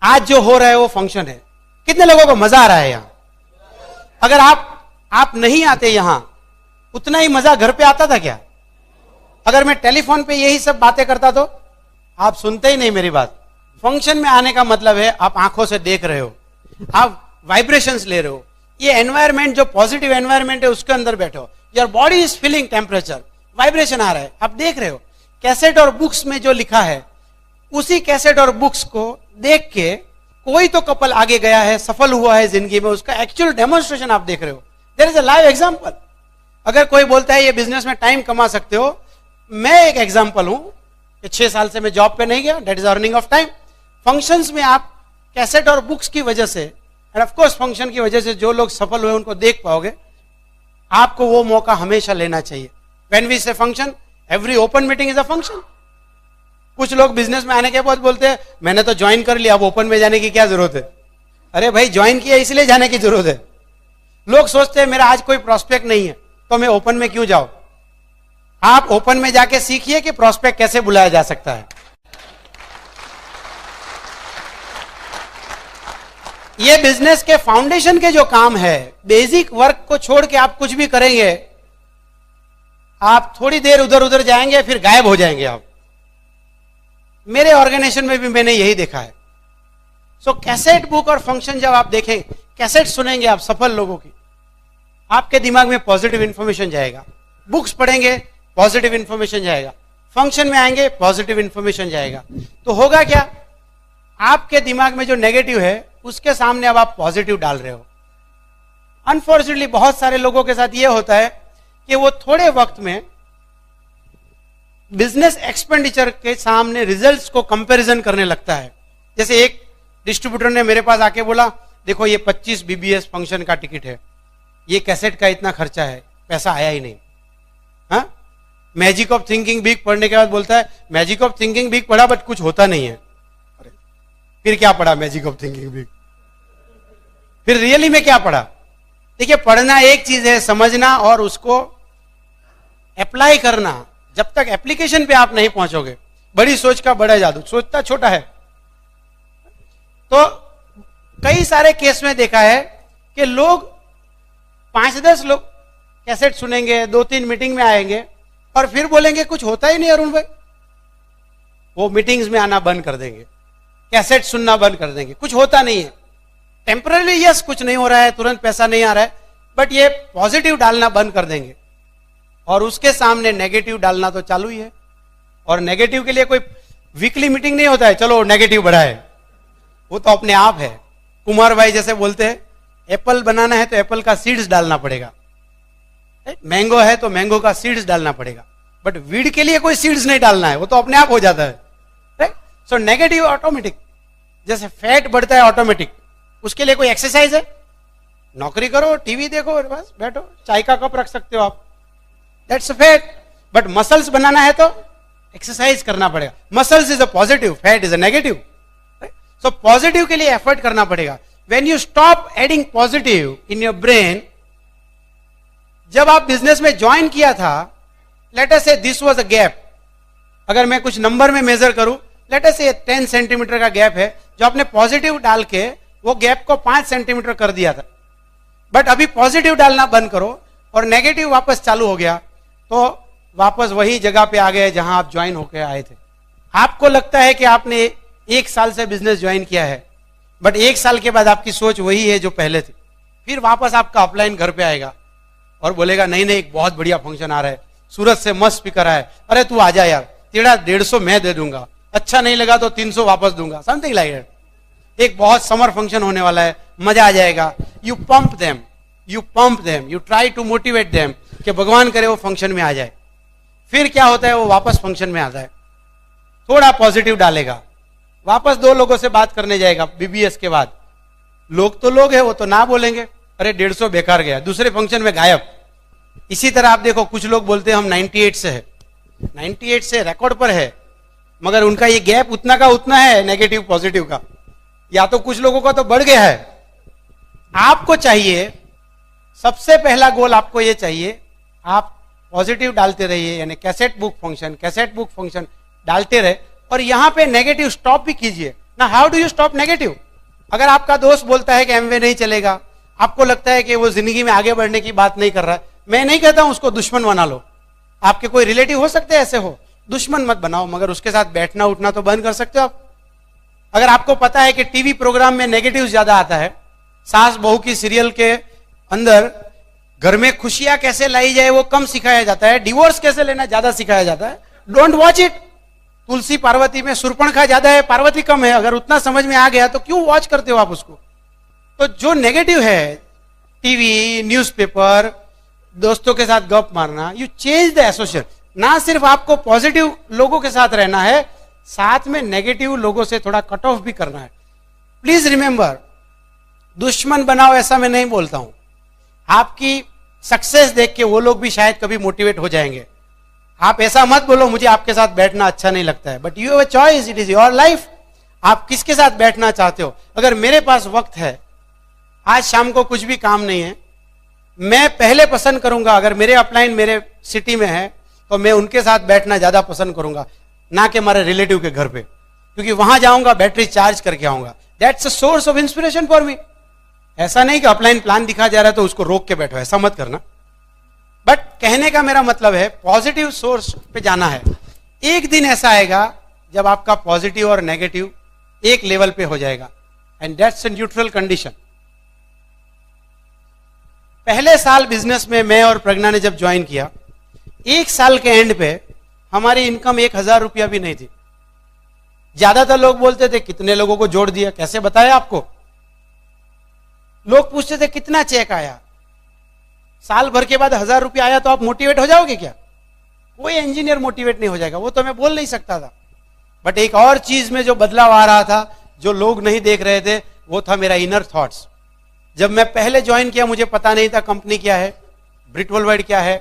आज जो हो रहा है वो फंक्शन है। कितने लोगों को मजा आ रहा है यहां? अगर आप नहीं आते यहां, उतना ही मजा घर पे आता था क्या? अगर मैं टेलीफोन पे यही सब बातें करता तो आप सुनते ही नहीं मेरी बात। फंक्शन में आने का मतलब है आप आंखों से देख रहे हो, आप वाइब्रेशंस ले रहे हो। ये एनवायरमेंट जो पॉजिटिव एनवायरमेंट है उसके अंदर बैठो। Your body is feeling temperature, vibration आ रहा है, आप देख रहे हो। कैसेट और बुक्स में जो लिखा है उसी कैसेट और बुक्स को देख के कोई तो कपल आगे गया है, सफल हुआ है जिंदगी में, उसका एक्चुअल डेमोन्स्ट्रेशन आप देख रहे हो। There is a live example. अगर कोई बोलता है ये बिजनेस में टाइम कमा सकते हो, मैं एक एग्जांपल हूं कि 6 साल से मैं जॉब पे नहीं गया, that is earning of time. Functions में आप कैसेट और बुक्स की वजह से एंड ऑफ कोर्स फंक्शन की वजह से जो लोग सफल हुए उनको देख पाओगे। आपको वो मौका हमेशा लेना चाहिए। व्हेन वी से function, every open meeting is a function. कुछ लोग बिजनेस में आने के बाद बोलते हैं मैंने तो ज्वाइन कर लिया, अब ओपन में जाने की क्या जरूरत है? अरे भाई ज्वाइन किया इसलिए जाने की जरूरत है। लोग सोचते हैं मेरा आज कोई प्रोस्पेक्ट नहीं है तो मैं ओपन में क्यों जाऊं? आप ओपन में जाके सीखिए कि प्रोस्पेक्ट कैसे बुलाया जा सकता है। ये बिजनेस के फाउंडेशन के जो काम है, बेसिक वर्क को छोड़ के आप कुछ भी करेंगे, आप थोड़ी देर उधर उधर जाएंगे फिर गायब हो जाएंगे आप। मेरे ऑर्गेनाइजेशन में भी मैंने यही देखा है। सो कैसेट बुक और फंक्शन जब आप देखें, कैसेट सुनेंगे आप सफल लोगों की, आपके दिमाग में पॉजिटिव इंफॉर्मेशन जाएगा। बुक्स पढ़ेंगे पॉजिटिव इंफॉर्मेशन जाएगा, फंक्शन में आएंगे पॉजिटिव इंफॉर्मेशन जाएगा। तो होगा क्या? आपके दिमाग में जो नेगेटिव है उसके सामने अब आप पॉजिटिव डाल रहे हो। अनफॉर्चुनेटली बहुत सारे लोगों के साथ यह होता है कि वो थोड़े वक्त में बिजनेस एक्सपेंडिचर के सामने रिजल्ट्स को कंपैरिजन करने लगता है। जैसे एक डिस्ट्रीब्यूटर ने मेरे पास आके बोला देखो ये 25 बीबीएस फंक्शन का टिकट है, ये कैसेट का इतना खर्चा है, पैसा आया ही नहीं। हाँ, मैजिक ऑफ थिंकिंग बिग पढ़ने के बाद बोलता है मैजिक ऑफ थिंकिंग बिग पढ़ा बट कुछ होता नहीं है। अरे फिर क्या पढ़ा मैजिक ऑफ थिंकिंग बिग? फिर रियली में क्या पढ़ा? देखिए पढ़ना एक चीज है, समझना और उसको अप्लाई करना। जब तक एप्लीकेशन पे आप नहीं पहुंचोगे, बड़ी सोच का बड़ा जादू, सोचता छोटा है। तो कई सारे केस में देखा है कि लोग 5-10 लोग कैसेट सुनेंगे, 2-3 मीटिंग में आएंगे और फिर बोलेंगे कुछ होता ही नहीं अरुण भाई। वो मीटिंग्स में आना बंद कर देंगे, कैसेट सुनना बंद कर देंगे, कुछ होता नहीं है। टेम्पररी यस कुछ नहीं हो रहा है, तुरंत पैसा नहीं आ रहा है, बट ये पॉजिटिव डालना बंद कर देंगे और उसके सामने नेगेटिव डालना तो चालू ही है। और नेगेटिव के लिए कोई वीकली मीटिंग नहीं होता है चलो नेगेटिव बढ़ाए, वो तो अपने आप है। कुमार भाई जैसे बोलते हैं एप्पल बनाना है तो एप्पल का सीड्स डालना पड़ेगा, मैंगो है तो मैंगो का सीड्स डालना पड़ेगा, बट वीड के लिए कोई सीड्स नहीं डालना है, वो तो अपने आप हो जाता है। राइट? सो नेगेटिव ऑटोमेटिक, जैसे फैट बढ़ता है ऑटोमेटिक, उसके लिए कोई एक्सरसाइज है? नौकरी करो, टीवी देखो, बस बैठो, चाय का कप रख सकते हो आप, दैट्स फैट। बट मसल्स बनाना है तो एक्सरसाइज करना पड़ेगा। Muscles is a positive, fat is a negative. So positive के लिए एफर्ट करना पड़ेगा। When you stop adding positive in your brain, जब आप बिजनेस में ज्वाइन किया था, लेट अस से दिस वाज अ गैप, अगर मैं कुछ नंबर में मेजर करूं, लेट अस से 10 सेंटीमीटर का गैप है, जो आपने पॉजिटिव डाल के वो गैप को 5 सेंटीमीटर कर दिया था। बट अभी पॉजिटिव डालना बंद करो और नेगेटिव वापस चालू हो गया, तो वापस वही जगह पे आ गए जहां आप ज्वाइन होकर आए थे। आपको लगता है कि आपने 1 साल से बिजनेस ज्वाइन किया है, बट 1 साल के बाद आपकी सोच वही है जो पहले थी। फिर वापस आपका अपलाइन घर पे आएगा और बोलेगा नहीं नहीं एक बहुत बढ़िया फंक्शन आ रहा है, सूरत से मस्त स्पीकर आया है, अरे तू आजा यार, तेरा 150 मैं दे दूंगा, अच्छा नहीं लगा तो 300 वापस दूंगा, समथिंग लाइक दैट। एक बहुत समर फंक्शन होने वाला है, मजा आ जाएगा। You pump them, you try to motivate them कि भगवान करे वो फंक्शन में आ जाए। फिर क्या होता है, वो वापस फंक्शन में आता है, थोड़ा पॉजिटिव डालेगा, वापस 2 लोगों से बात करने जाएगा बीबीएस के बाद। लोग तो लोग है, वो तो ना बोलेंगे अरे 150 बेकार गया, दूसरे फंक्शन में गायब। इसी तरह आप देखो कुछ लोग बोलते हैं हम 98 से है, 98 से रिकॉर्ड पर है, मगर उनका ये गैप उतना का उतना है नेगेटिव पॉजिटिव का, या तो कुछ लोगों का तो बढ़ गया है। आपको चाहिए, सबसे पहला गोल आपको ये चाहिए, आप पॉजिटिव डालते रहिए, यानी कैसेट बुक फंक्शन डालते रहे, और यहां पे नेगेटिव स्टॉप भी कीजिए ना। How do you stop negative? अगर आपका दोस्त बोलता है कि एमवे नहीं चलेगा, आपको लगता है कि वो जिंदगी में आगे बढ़ने की बात नहीं कर रहा है, मैं नहीं कहता हूं उसको दुश्मन बना लो, आपके कोई रिलेटिव हो सकते हैं ऐसे हो, दुश्मन मत बनाओ, मगर उसके साथ बैठना उठना तो बंद कर सकते हो आप। अगर आपको पता है कि टीवी प्रोग्राम में नेगेटिव ज्यादा आता है, सास बहू की सीरियल के अंदर घर में खुशियां कैसे लाई जाए वो कम सिखाया जाता है, डिवोर्स कैसे लेना ज्यादा सिखाया जाता है, डोंट वॉच इट। तुलसी पार्वती में सुरपणखा ज्यादा है, पार्वती कम है, अगर उतना समझ में आ गया तो क्यों वॉच करते हो आप उसको? तो जो नेगेटिव है, टीवी, न्यूज़पेपर, दोस्तों के साथ गप मारना, यू चेंज द एसोसिएशन। ना सिर्फ आपको पॉजिटिव लोगों के साथ रहना है, साथ में नेगेटिव लोगों से थोड़ा कट ऑफ भी करना है। प्लीज रिमेंबर, दुश्मन बनाओ ऐसा मैं नहीं बोलता हूं, आपकी सक्सेस देख के वो लोग भी शायद कभी मोटिवेट हो जाएंगे। आप ऐसा मत बोलो मुझे आपके साथ बैठना अच्छा नहीं लगता है, but you have a choice, it is your life. आप किसके साथ बैठना चाहते हो? अगर मेरे पास वक्त है, आज शाम को कुछ भी काम नहीं है, मैं पहले पसंद करूंगा, अगर मेरे अपलाइन मेरे सिटी में है तो मैं उनके साथ बैठना ज्यादा पसंद करूंगा, ना कि हमारे रिलेटिव के घर पे, क्योंकि वहां जाऊंगा बैटरी चार्ज करके आऊंगा। That's a source of inspiration for me. ऐसा नहीं कि अपलाइन प्लान दिखा जा रहा है तो उसको रोक के बैठो, ऐसा मत करना। बट कहने का मेरा मतलब है पॉजिटिव सोर्स पे जाना है। एक दिन ऐसा आएगा जब आपका पॉजिटिव और नेगेटिव एक लेवल पे हो जाएगा, and that's a neutral condition. पहले साल बिजनेस में मैं और प्रज्ञा ने जब ज्वाइन किया, एक साल के एंड पे हमारी इनकम 1000 रुपया भी नहीं थी। ज्यादातर लोग बोलते थे कितने लोगों को जोड़ दिया, कैसे बताया आपको? लोग पूछते थे कितना चेक आया, साल भर के बाद 1000 रुपया आया तो आप मोटिवेट हो जाओगे क्या? कोई इंजीनियर मोटिवेट नहीं हो जाएगा, वो तो मैं बोल नहीं सकता था। बट एक और चीज में जो बदलाव आ रहा था, जो लोग नहीं देख रहे थे, वो था मेरा इनर थॉट्स। जब मैं पहले ज्वाइन किया मुझे पता नहीं था कंपनी क्या है, ब्रिट वर्ल्डवाइड क्या है,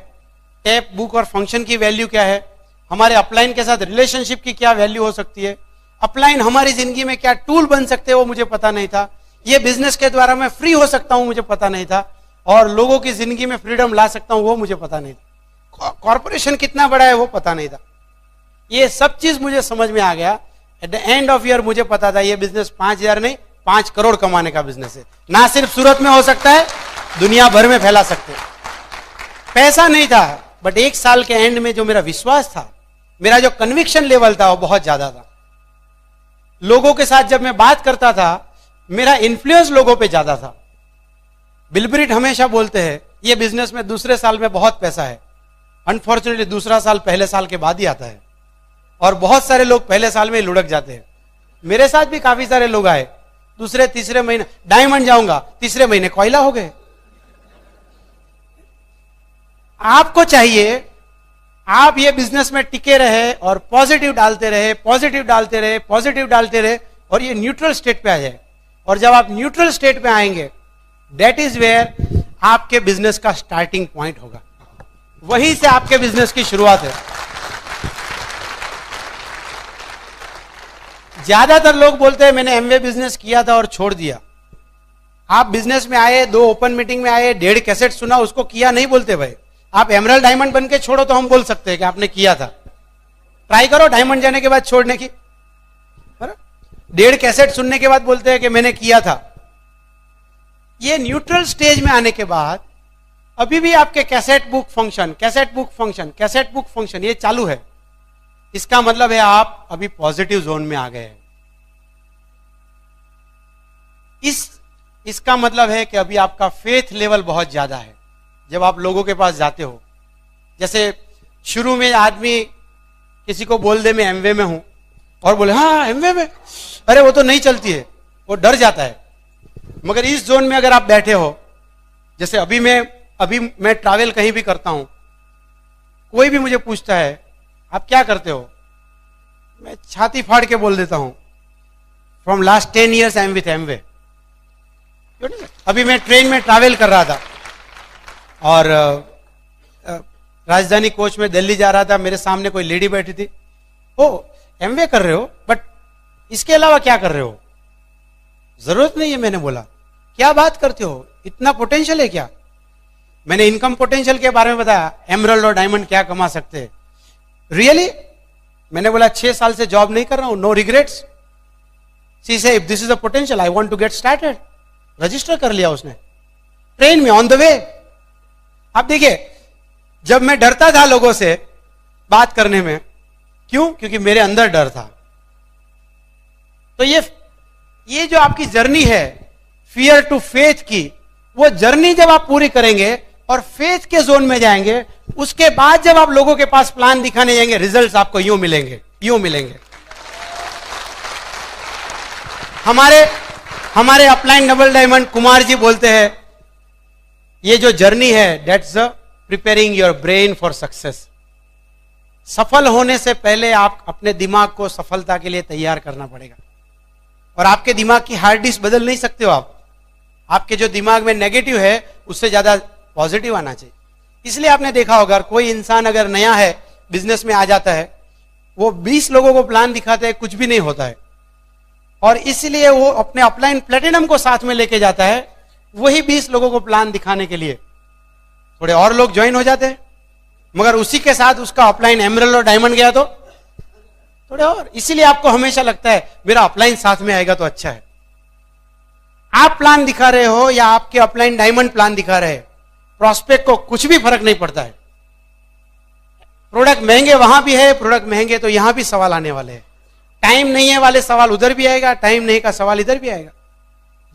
टैप बुक और फंक्शन की वैल्यू क्या है, हमारे अपलाइन के साथ रिलेशनशिप की क्या वैल्यू हो सकती है, अपलाइन हमारी जिंदगी में क्या टूल बन सकते हैं वो मुझे पता नहीं था, ये बिजनेस के द्वारा मैं फ्री हो सकता हूं मुझे पता नहीं था, और लोगों की जिंदगी में फ्रीडम ला सकता हूं वो मुझे पता नहीं था, कॉर्पोरेशन कितना बड़ा है वो पता नहीं था। ये सब चीज मुझे समझ में आ गया। At the end of year मुझे पता था ये बिजनेस 5000 नहीं 5 करोड़ कमाने का बिजनेस है। ना सिर्फ सूरत में हो सकता है, दुनिया भर में फैला सकते हैं। पैसा नहीं था, बट एक साल के एंड में जो मेरा विश्वास था, मेरा जो कन्विक्शन लेवल था वो बहुत ज्यादा था। लोगों के साथ जब मैं बात करता था, मेरा इन्फ्लुएंस लोगों पे ज्यादा था। बिल ब्रिट हमेशा बोलते हैं ये बिजनेस में दूसरे साल में बहुत पैसा है। अनफॉर्चुनेटली दूसरा साल पहले साल के बाद ही आता है, और बहुत सारे लोग पहले साल में ही लुढ़क जाते हैं। मेरे साथ भी काफी सारे लोग आए, दूसरे तीसरे महीने डायमंड जाऊंगा, तीसरे महीने कोयला हो गए। आपको चाहिए आप ये बिजनेस में टिके रहे और पॉजिटिव डालते रहे, पॉजिटिव डालते रहे, पॉजिटिव डालते रहे, और ये न्यूट्रल स्टेट पे आ जाए। और जब आप न्यूट्रल स्टेट पे आएंगे, दैट इज वेयर आपके बिजनेस का स्टार्टिंग पॉइंट होगा, वहीं से आपके बिजनेस की शुरुआत है। ज्यादातर लोग बोलते हैं मैंने एमवे बिजनेस किया था और छोड़ दिया। आप बिजनेस में आए, 2 ओपन मीटिंग में आए, 1.5 कैसेट सुना, उसको किया नहीं बोलते भाई। आप एमरल्ड डायमंड बन के छोड़ो तो हम बोल सकते हैं कि आपने किया था। ट्राई करो डायमंड जाने के बाद छोड़ने की। 1.5 कैसेट सुनने के बाद बोलते हैं कि मैंने किया था। ये न्यूट्रल स्टेज में आने के बाद अभी भी आपके cassette book function, cassette book function, cassette book function ये चालू है। इसका मतलब है आप अभी पॉजिटिव जोन में आ गए हैं। इसका मतलब है कि अभी आपका फेथ लेवल बहुत ज्यादा है। जब आप लोगों के पास जाते हो, जैसे शुरू में आदमी किसी को बोल दे मैं एमवे में हूं और बोले हाँ एमवे में, अरे वो तो नहीं चलती है, वो डर जाता है। मगर इस जोन में अगर आप बैठे हो, जैसे अभी मैं ट्रैवल कहीं भी करता हूं, कोई भी मुझे पूछता है आप क्या करते हो, मैं छाती फाड़ के बोल देता हूं from last 10 years I am with Amway. अभी मैं ट्रेन में ट्रैवल कर रहा था और राजधानी कोच में दिल्ली जा रहा था, मेरे सामने कोई लेडी बैठी थी। ओ एमवे कर रहे हो, बट इसके अलावा क्या कर रहे हो? जरूरत नहीं है, मैंने बोला। क्या बात करते हो, इतना पोटेंशियल है क्या? मैंने इनकम पोटेंशियल के बारे में बताया, एमरल्ड और डायमंड क्या कमा सकते हैं। रियली मैंने बोला 6 साल से जॉब नहीं कर रहा हूं, no regrets. She say if this is a potential I want to get started. Register कर लिया उसने, ट्रेन में ऑन द वे। आप देखिए, जब मैं डरता था लोगों से बात करने में, क्यों? क्योंकि मेरे अंदर डर था। तो ये जो आपकी जर्नी है फियर टू फेथ की, वो जर्नी जब आप पूरी करेंगे और फेथ के जोन में जाएंगे, उसके बाद जब आप लोगों के पास प्लान दिखाने जाएंगे, रिजल्ट्स आपको यूं मिलेंगे, यूं मिलेंगे। हमारे upline double diamond Kumar ji बोलते हैं, ये जो जर्नी है that's preparing your brain for success. सफल होने से पहले आप अपने दिमाग को सफलता के लिए तैयार करना पड़ेगा। और आपके दिमाग की हार्ड डिस्क बदल नहीं सकते हो आप। आपके जो दिमाग में नेगेटिव है उससे ज्यादा पॉजिटिव आना चाहिए। इसलिए आपने देखा होगा, कोई इंसान अगर नया है, बिजनेस में आ जाता है, वो 20 लोगों को प्लान दिखाता है, कुछ भी नहीं होता है। और इसलिए वो अपने अपलाइन प्लेटिनम को साथ में लेके जाता है, वही 20 लोगों को प्लान दिखाने के लिए। थोड़े और लोग ज्वाइन हो जाते हैं, मगर उसी के साथ उसका अपलाइन एमरल्ड और डायमंड गया तो थोड़े और। इसीलिए आपको हमेशा लगता है मेरा अपलाइन साथ में आएगा तो अच्छा है। आप प्लान दिखा रहे हो या आपके अपलाइन डायमंड प्लान दिखा रहे हैं, प्रॉस्पेक्ट को कुछ भी फर्क नहीं पड़ता है। प्रोडक्ट महंगे वहां भी है, प्रोडक्ट महंगे तो यहां भी सवाल आने वाले हैं। टाइम नहीं है वाले सवाल उधर भी आएगा, टाइम नहीं का सवाल इधर भी आएगा।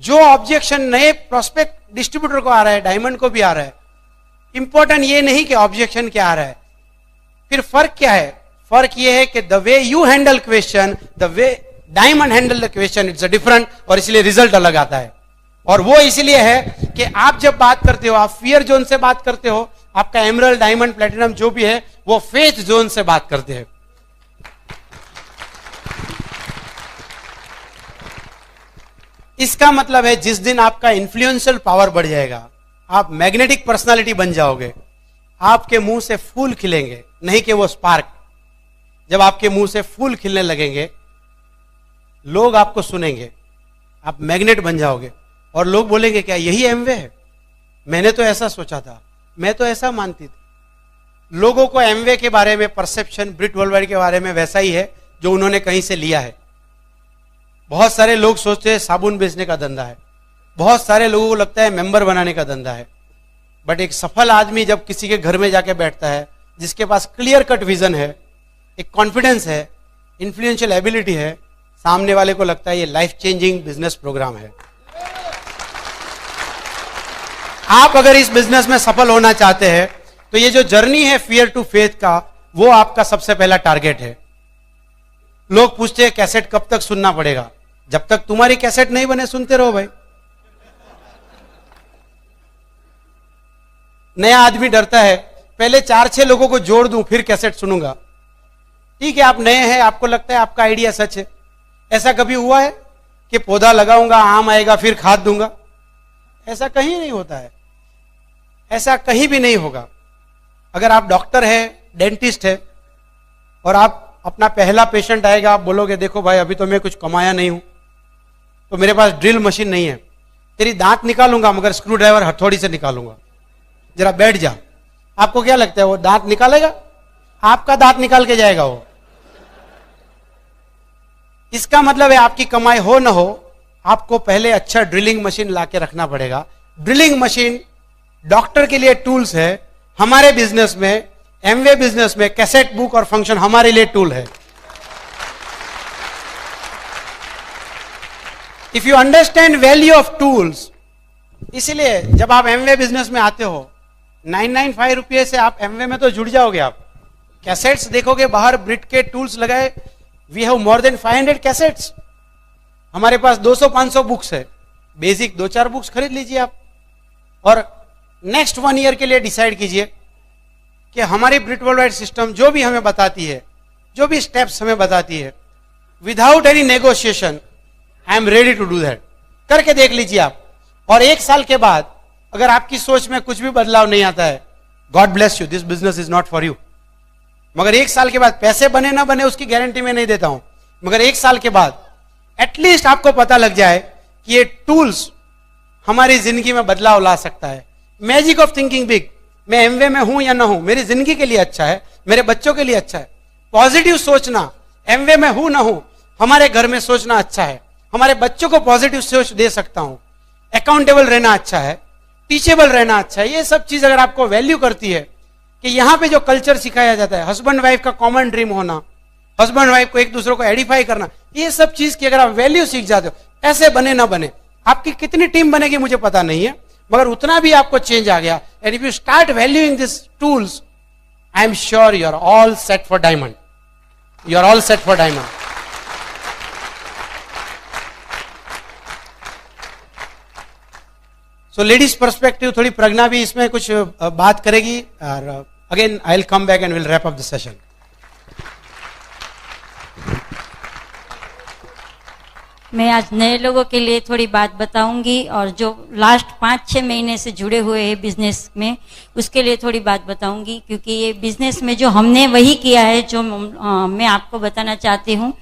जो ऑब्जेक्शन नए प्रोस्पेक्ट डिस्ट्रीब्यूटर को आ रहा है, डायमंड को भी आ रहा है। इंपॉर्टेंट ये नहीं कि ऑब्जेक्शन क्या आ रहा है, फिर फर्क क्या है? फर्क ये है कि the way you handle question, the way diamond handle the question, it's a different, और इसलिए रिजल्ट अलग आता है। और वो इसलिए है कि आप जब बात करते हो, आप फियर जोन से बात करते हो, आपका एमरल्ड डायमंड प्लेटिनम जो भी है वो फेथ जोन से बात करते हैं। इसका मतलब है जिस दिन आपका इन्फ्लुएंशियल पावर बढ़ जाएगा, आप मैग्नेटिक पर्सनालिटी बन जाओगे, आपके मुंह से फूल खिलेंगे, नहीं कि वो स्पार्क। जब आपके मुंह से फूल खिलने लगेंगे, लोग आपको सुनेंगे, आप मैग्नेट बन जाओगे और लोग बोलेंगे क्या यही एमवे है? मैंने तो ऐसा सोचा था, मैं तो ऐसा मानती थी। लोगों को एमवे के बारे में परसेप्शन ब्रिट वर्ल्डवाइड के बारे में वैसा ही है जो उन्होंने कहीं से लिया है। बहुत सारे लोग सोचते हैं साबुन बेचने का धंधा है, बहुत सारे लोगों को लगता है मेंबर बनाने का धंधा है। बट एक सफल आदमी जब किसी के घर में जाके बैठता है, जिसके पास क्लियर कट विजन है, एक कॉन्फिडेंस है, इन्फ्लुएंशियल एबिलिटी है, सामने वाले को लगता है ये लाइफ चेंजिंग बिजनेस प्रोग्राम है। आप अगर इस बिजनेस में सफल होना चाहते हैं तो ये जो जर्नी है फियर टू फेथ का, वो आपका सबसे पहला टारगेट है। लोग पूछते हैं कैसेट कब तक सुनना पड़ेगा? जब तक तुम्हारी कैसेट नहीं बने सुनते रहो भाई। नया आदमी डरता है पहले 4-6 लोगों को जोड़ दूं फिर कैसेट सुनूंगा। ठीक है, आप नए हैं, आपको लगता है आपका आइडिया सच है। ऐसा कभी हुआ है कि पौधा लगाऊंगा, आम आएगा, फिर खाद दूंगा? ऐसा कहीं नहीं होता है, ऐसा कहीं भी नहीं होगा। अगर आप डॉक्टर है, डेंटिस्ट है, और आप अपना पहला पेशेंट आएगा, आप बोलोगे देखो भाई अभी तो मैं कुछ कमाया नहीं हूं, तो मेरे पास ड्रिल मशीन नहीं है, तेरी दांत निकालूंगा मगर स्क्रू ड्राइवर हथौड़ी से निकालूंगा, जरा बैठ जा। आपको क्या लगता है वो दांत निकालेगा? आपका दांत निकाल के जाएगा वो। इसका मतलब है आपकी कमाई हो ना हो, आपको पहले अच्छा ड्रिलिंग मशीन लाके रखना पड़ेगा। ड्रिलिंग मशीन डॉक्टर के लिए टूल्स है, हमारे बिजनेस में, एमवे बिजनेस में कैसेट बुक और फंक्शन हमारे लिए टूल है। If you understand value of tools, इसलिए जब आप एमवे बिजनेस में आते हो 995 रुपये से आप एमवे में तो जुड़ जाओगे। आप कैसेट्स देखोगे बाहर ब्रिट के टूल्स लगाए, we have more than 500 cassettes. हमारे पास 200-500 बुक्स है, बेसिक 2-4 बुक्स खरीद लीजिए आप, और नेक्स्ट 1 ईयर के लिए डिसाइड कीजिए कि हमारी ब्रिट वर्ल्डवाइड सिस्टम जो भी हमें बताती है, जो भी स्टेप्स हमें बताती है, without any negotiation I am ready to do that. करके देख लीजिए आप, और 1 साल के बाद अगर आपकी सोच में कुछ भी बदलाव नहीं आता है, God bless you, this business is not for you. मगर 1 साल के बाद पैसे बने ना बने उसकी गारंटी मैं नहीं देता हूं, मगर 1 साल के बाद एटलीस्ट आपको पता लग जाए कि ये टूल्स हमारी जिंदगी में बदलाव ला सकता है। Magic of thinking big. मैं एमवे में हूं या ना हूं, मेरी जिंदगी के लिए अच्छा है, मेरे बच्चों के लिए अच्छा है। पॉजिटिव सोचना, एमवे में हूं ना हूं, हमारे घर में सोचना अच्छा है, हमारे बच्चों को पॉजिटिव सोच दे सकता हूं। अकाउंटेबल रहना अच्छा है, टीचेबल रहना अच्छा है। ये सब चीज अगर आपको वैल्यू करती है कि यहां पे जो कल्चर सिखाया जाता है, हस्बैंड वाइफ का कॉमन ड्रीम होना, हस्बैंड वाइफ को एक दूसरे को एडिफाई करना, ये सब चीज की अगर आप वैल्यू सीख जाते हो, ऐसे बने ना बने, आपकी कितनी टीम बनेगी मुझे पता नहीं है, मगर उतना भी आपको चेंज आ गया। And if you start valuing this tools, I am sure you are all set for diamond, you are all set for diamond. So ladies perspective, थोड़ी प्रज्ञा भी इसमें कुछ बात करेगी, और again I will come back and will wrap up the session. मैं आज नए लोगों के लिए थोड़ी बात बताऊंगी, और जो लास्ट 5-6 महीने से जुड़े हुए हैं बिजनेस में, उसके लिए थोड़ी बात बताऊंगी, क्योंकि ये बिजनेस में जो हमने वही किया है जो मैं आपको बताना चाहती हूँ।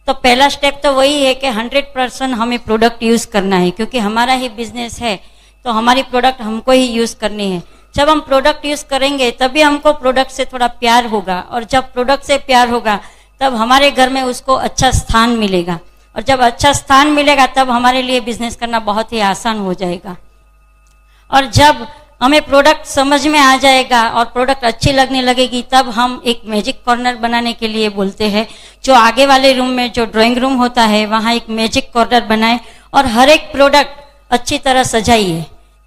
तो पहला स्टेप तो वही है कि 100% हमें प्रोडक्ट यूज़ करना है, क्योंकि हमारा ही बिजनेस है तो हमारी प्रोडक्ट हमको ही यूज़ करनी है। जब हम प्रोडक्ट यूज़ करेंगे तभी हमको प्रोडक्ट से थोड़ा प्यार होगा, और जब प्रोडक्ट से प्यार होगा तब हमारे घर में उसको अच्छा स्थान मिलेगा, और जब अच्छा स्थान मिलेगा तब हमारे लिए बिजनेस करना बहुत ही आसान हो जाएगा। और जब हमें प्रोडक्ट समझ में आ जाएगा और प्रोडक्ट अच्छी लगने लगेगी, तब हम एक मैजिक कॉर्नर बनाने के लिए बोलते हैं। जो आगे वाले रूम में जो ड्राइंग रूम होता है, वहाँ एक मैजिक कॉर्नर बनाए और हर एक प्रोडक्ट अच्छी तरह सजाइए,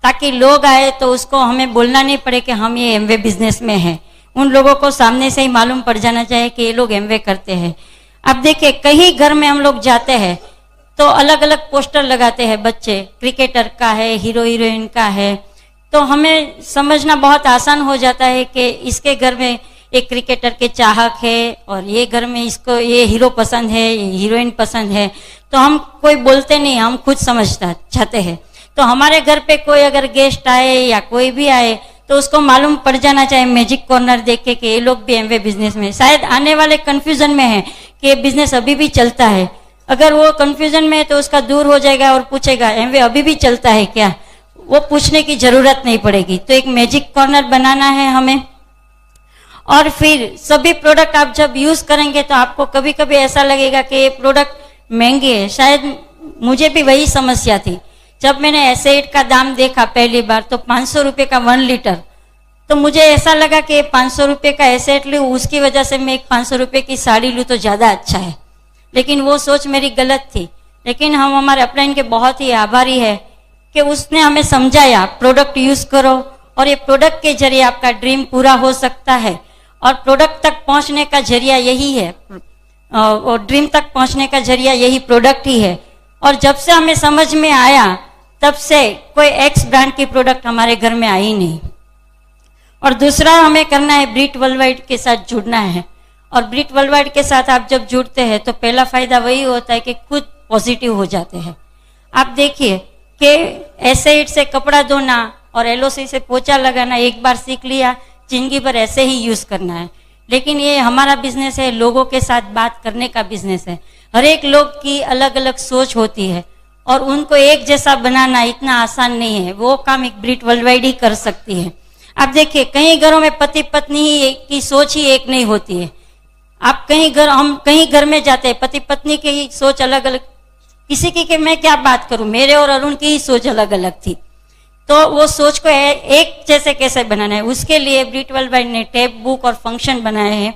ताकि लोग आए तो उसको हमें बोलना नहीं पड़े कि हम ये एमवे बिजनेस में हैं। उन लोगों को सामने से ही मालूम पड़ जाना चाहिए कि ये लोग एमवे करते हैं। अब देखिए, कई घर में हम लोग जाते हैं तो अलग अलग पोस्टर लगाते हैं बच्चे, क्रिकेटर का है, हीरो हीरोइन का है, तो हमें समझना बहुत आसान हो जाता है कि इसके घर में एक क्रिकेटर के चाहक है, और ये घर में इसको ये हीरो पसंद है, ये हीरोइन पसंद है। तो हम कोई बोलते नहीं, हम खुद समझता चाहते हैं। तो हमारे घर पे कोई अगर गेस्ट आए या कोई भी आए तो उसको मालूम पड़ जाना चाहिए मैजिक कॉर्नर देख के कि ये लोग भी एमवे बिजनेस में। शायद आने वाले कंफ्यूजन में है कि ये बिजनेस अभी भी चलता है। अगर वो कंफ्यूजन में है तो उसका दूर हो जाएगा और पूछेगा एमवे अभी भी चलता है क्या, वो पूछने की जरूरत नहीं पड़ेगी। तो एक मैजिक कॉर्नर बनाना है हमें। और फिर सभी प्रोडक्ट आप जब यूज करेंगे तो आपको कभी कभी ऐसा लगेगा कि ये प्रोडक्ट महंगे है। शायद मुझे भी वही समस्या थी। जब मैंने एसेट का दाम देखा पहली बार तो 500 रुपये का 1 लीटर, तो मुझे ऐसा लगा कि 500 रुपये का एसेट लूँ, उसकी वजह से मैं एक 500 रुपये की साड़ी लूँ तो ज़्यादा अच्छा है। लेकिन वो सोच मेरी गलत थी। लेकिन हम हमारे अपलाइन के बहुत ही आभारी है कि उसने हमें समझाया प्रोडक्ट यूज़ करो, और ये प्रोडक्ट के जरिए आपका ड्रीम पूरा हो सकता है। और प्रोडक्ट तक पहुँचने का जरिया यही है, और ड्रीम तक पहुँचने का जरिया यही प्रोडक्ट ही है। और जब से हमें समझ में आया तब से कोई एक्स ब्रांड की प्रोडक्ट हमारे घर में आई नहीं। और दूसरा हमें करना है, ब्रिट वर्ल्डवाइड के साथ जुड़ना है। और ब्रिट वर्ल्डवाइड के साथ आप जब जुड़ते हैं तो पहला फायदा वही होता है कि खुद पॉजिटिव हो जाते हैं। आप देखिए कि एसिड से कपड़ा धोना और एलओसी से पोछा लगाना एक बार सीख लिया, जिंदगी भर ऐसे ही यूज करना है। लेकिन ये हमारा बिजनेस है, लोगों के साथ बात करने का बिजनेस है। हर एक लोग की अलग अलग सोच होती है और उनको एक जैसा बनाना इतना आसान नहीं है। वो काम एक ब्रिट वर्ल्डवाइड ही कर सकती है। आप देखिए, कई घरों में पति पत्नी ही की सोच ही एक नहीं होती है। आप हम कहीं घर में जाते हैं, पति पत्नी की सोच अलग अलग, किसी की कि मैं क्या बात करूं, मेरे और अरुण की ही सोच अलग अलग थी। तो वो सोच को एक जैसे कैसे बनाना है, उसके लिए ब्रिट वर्ल्डवाइड ने टैब बुक और फंक्शन बनाए हैं,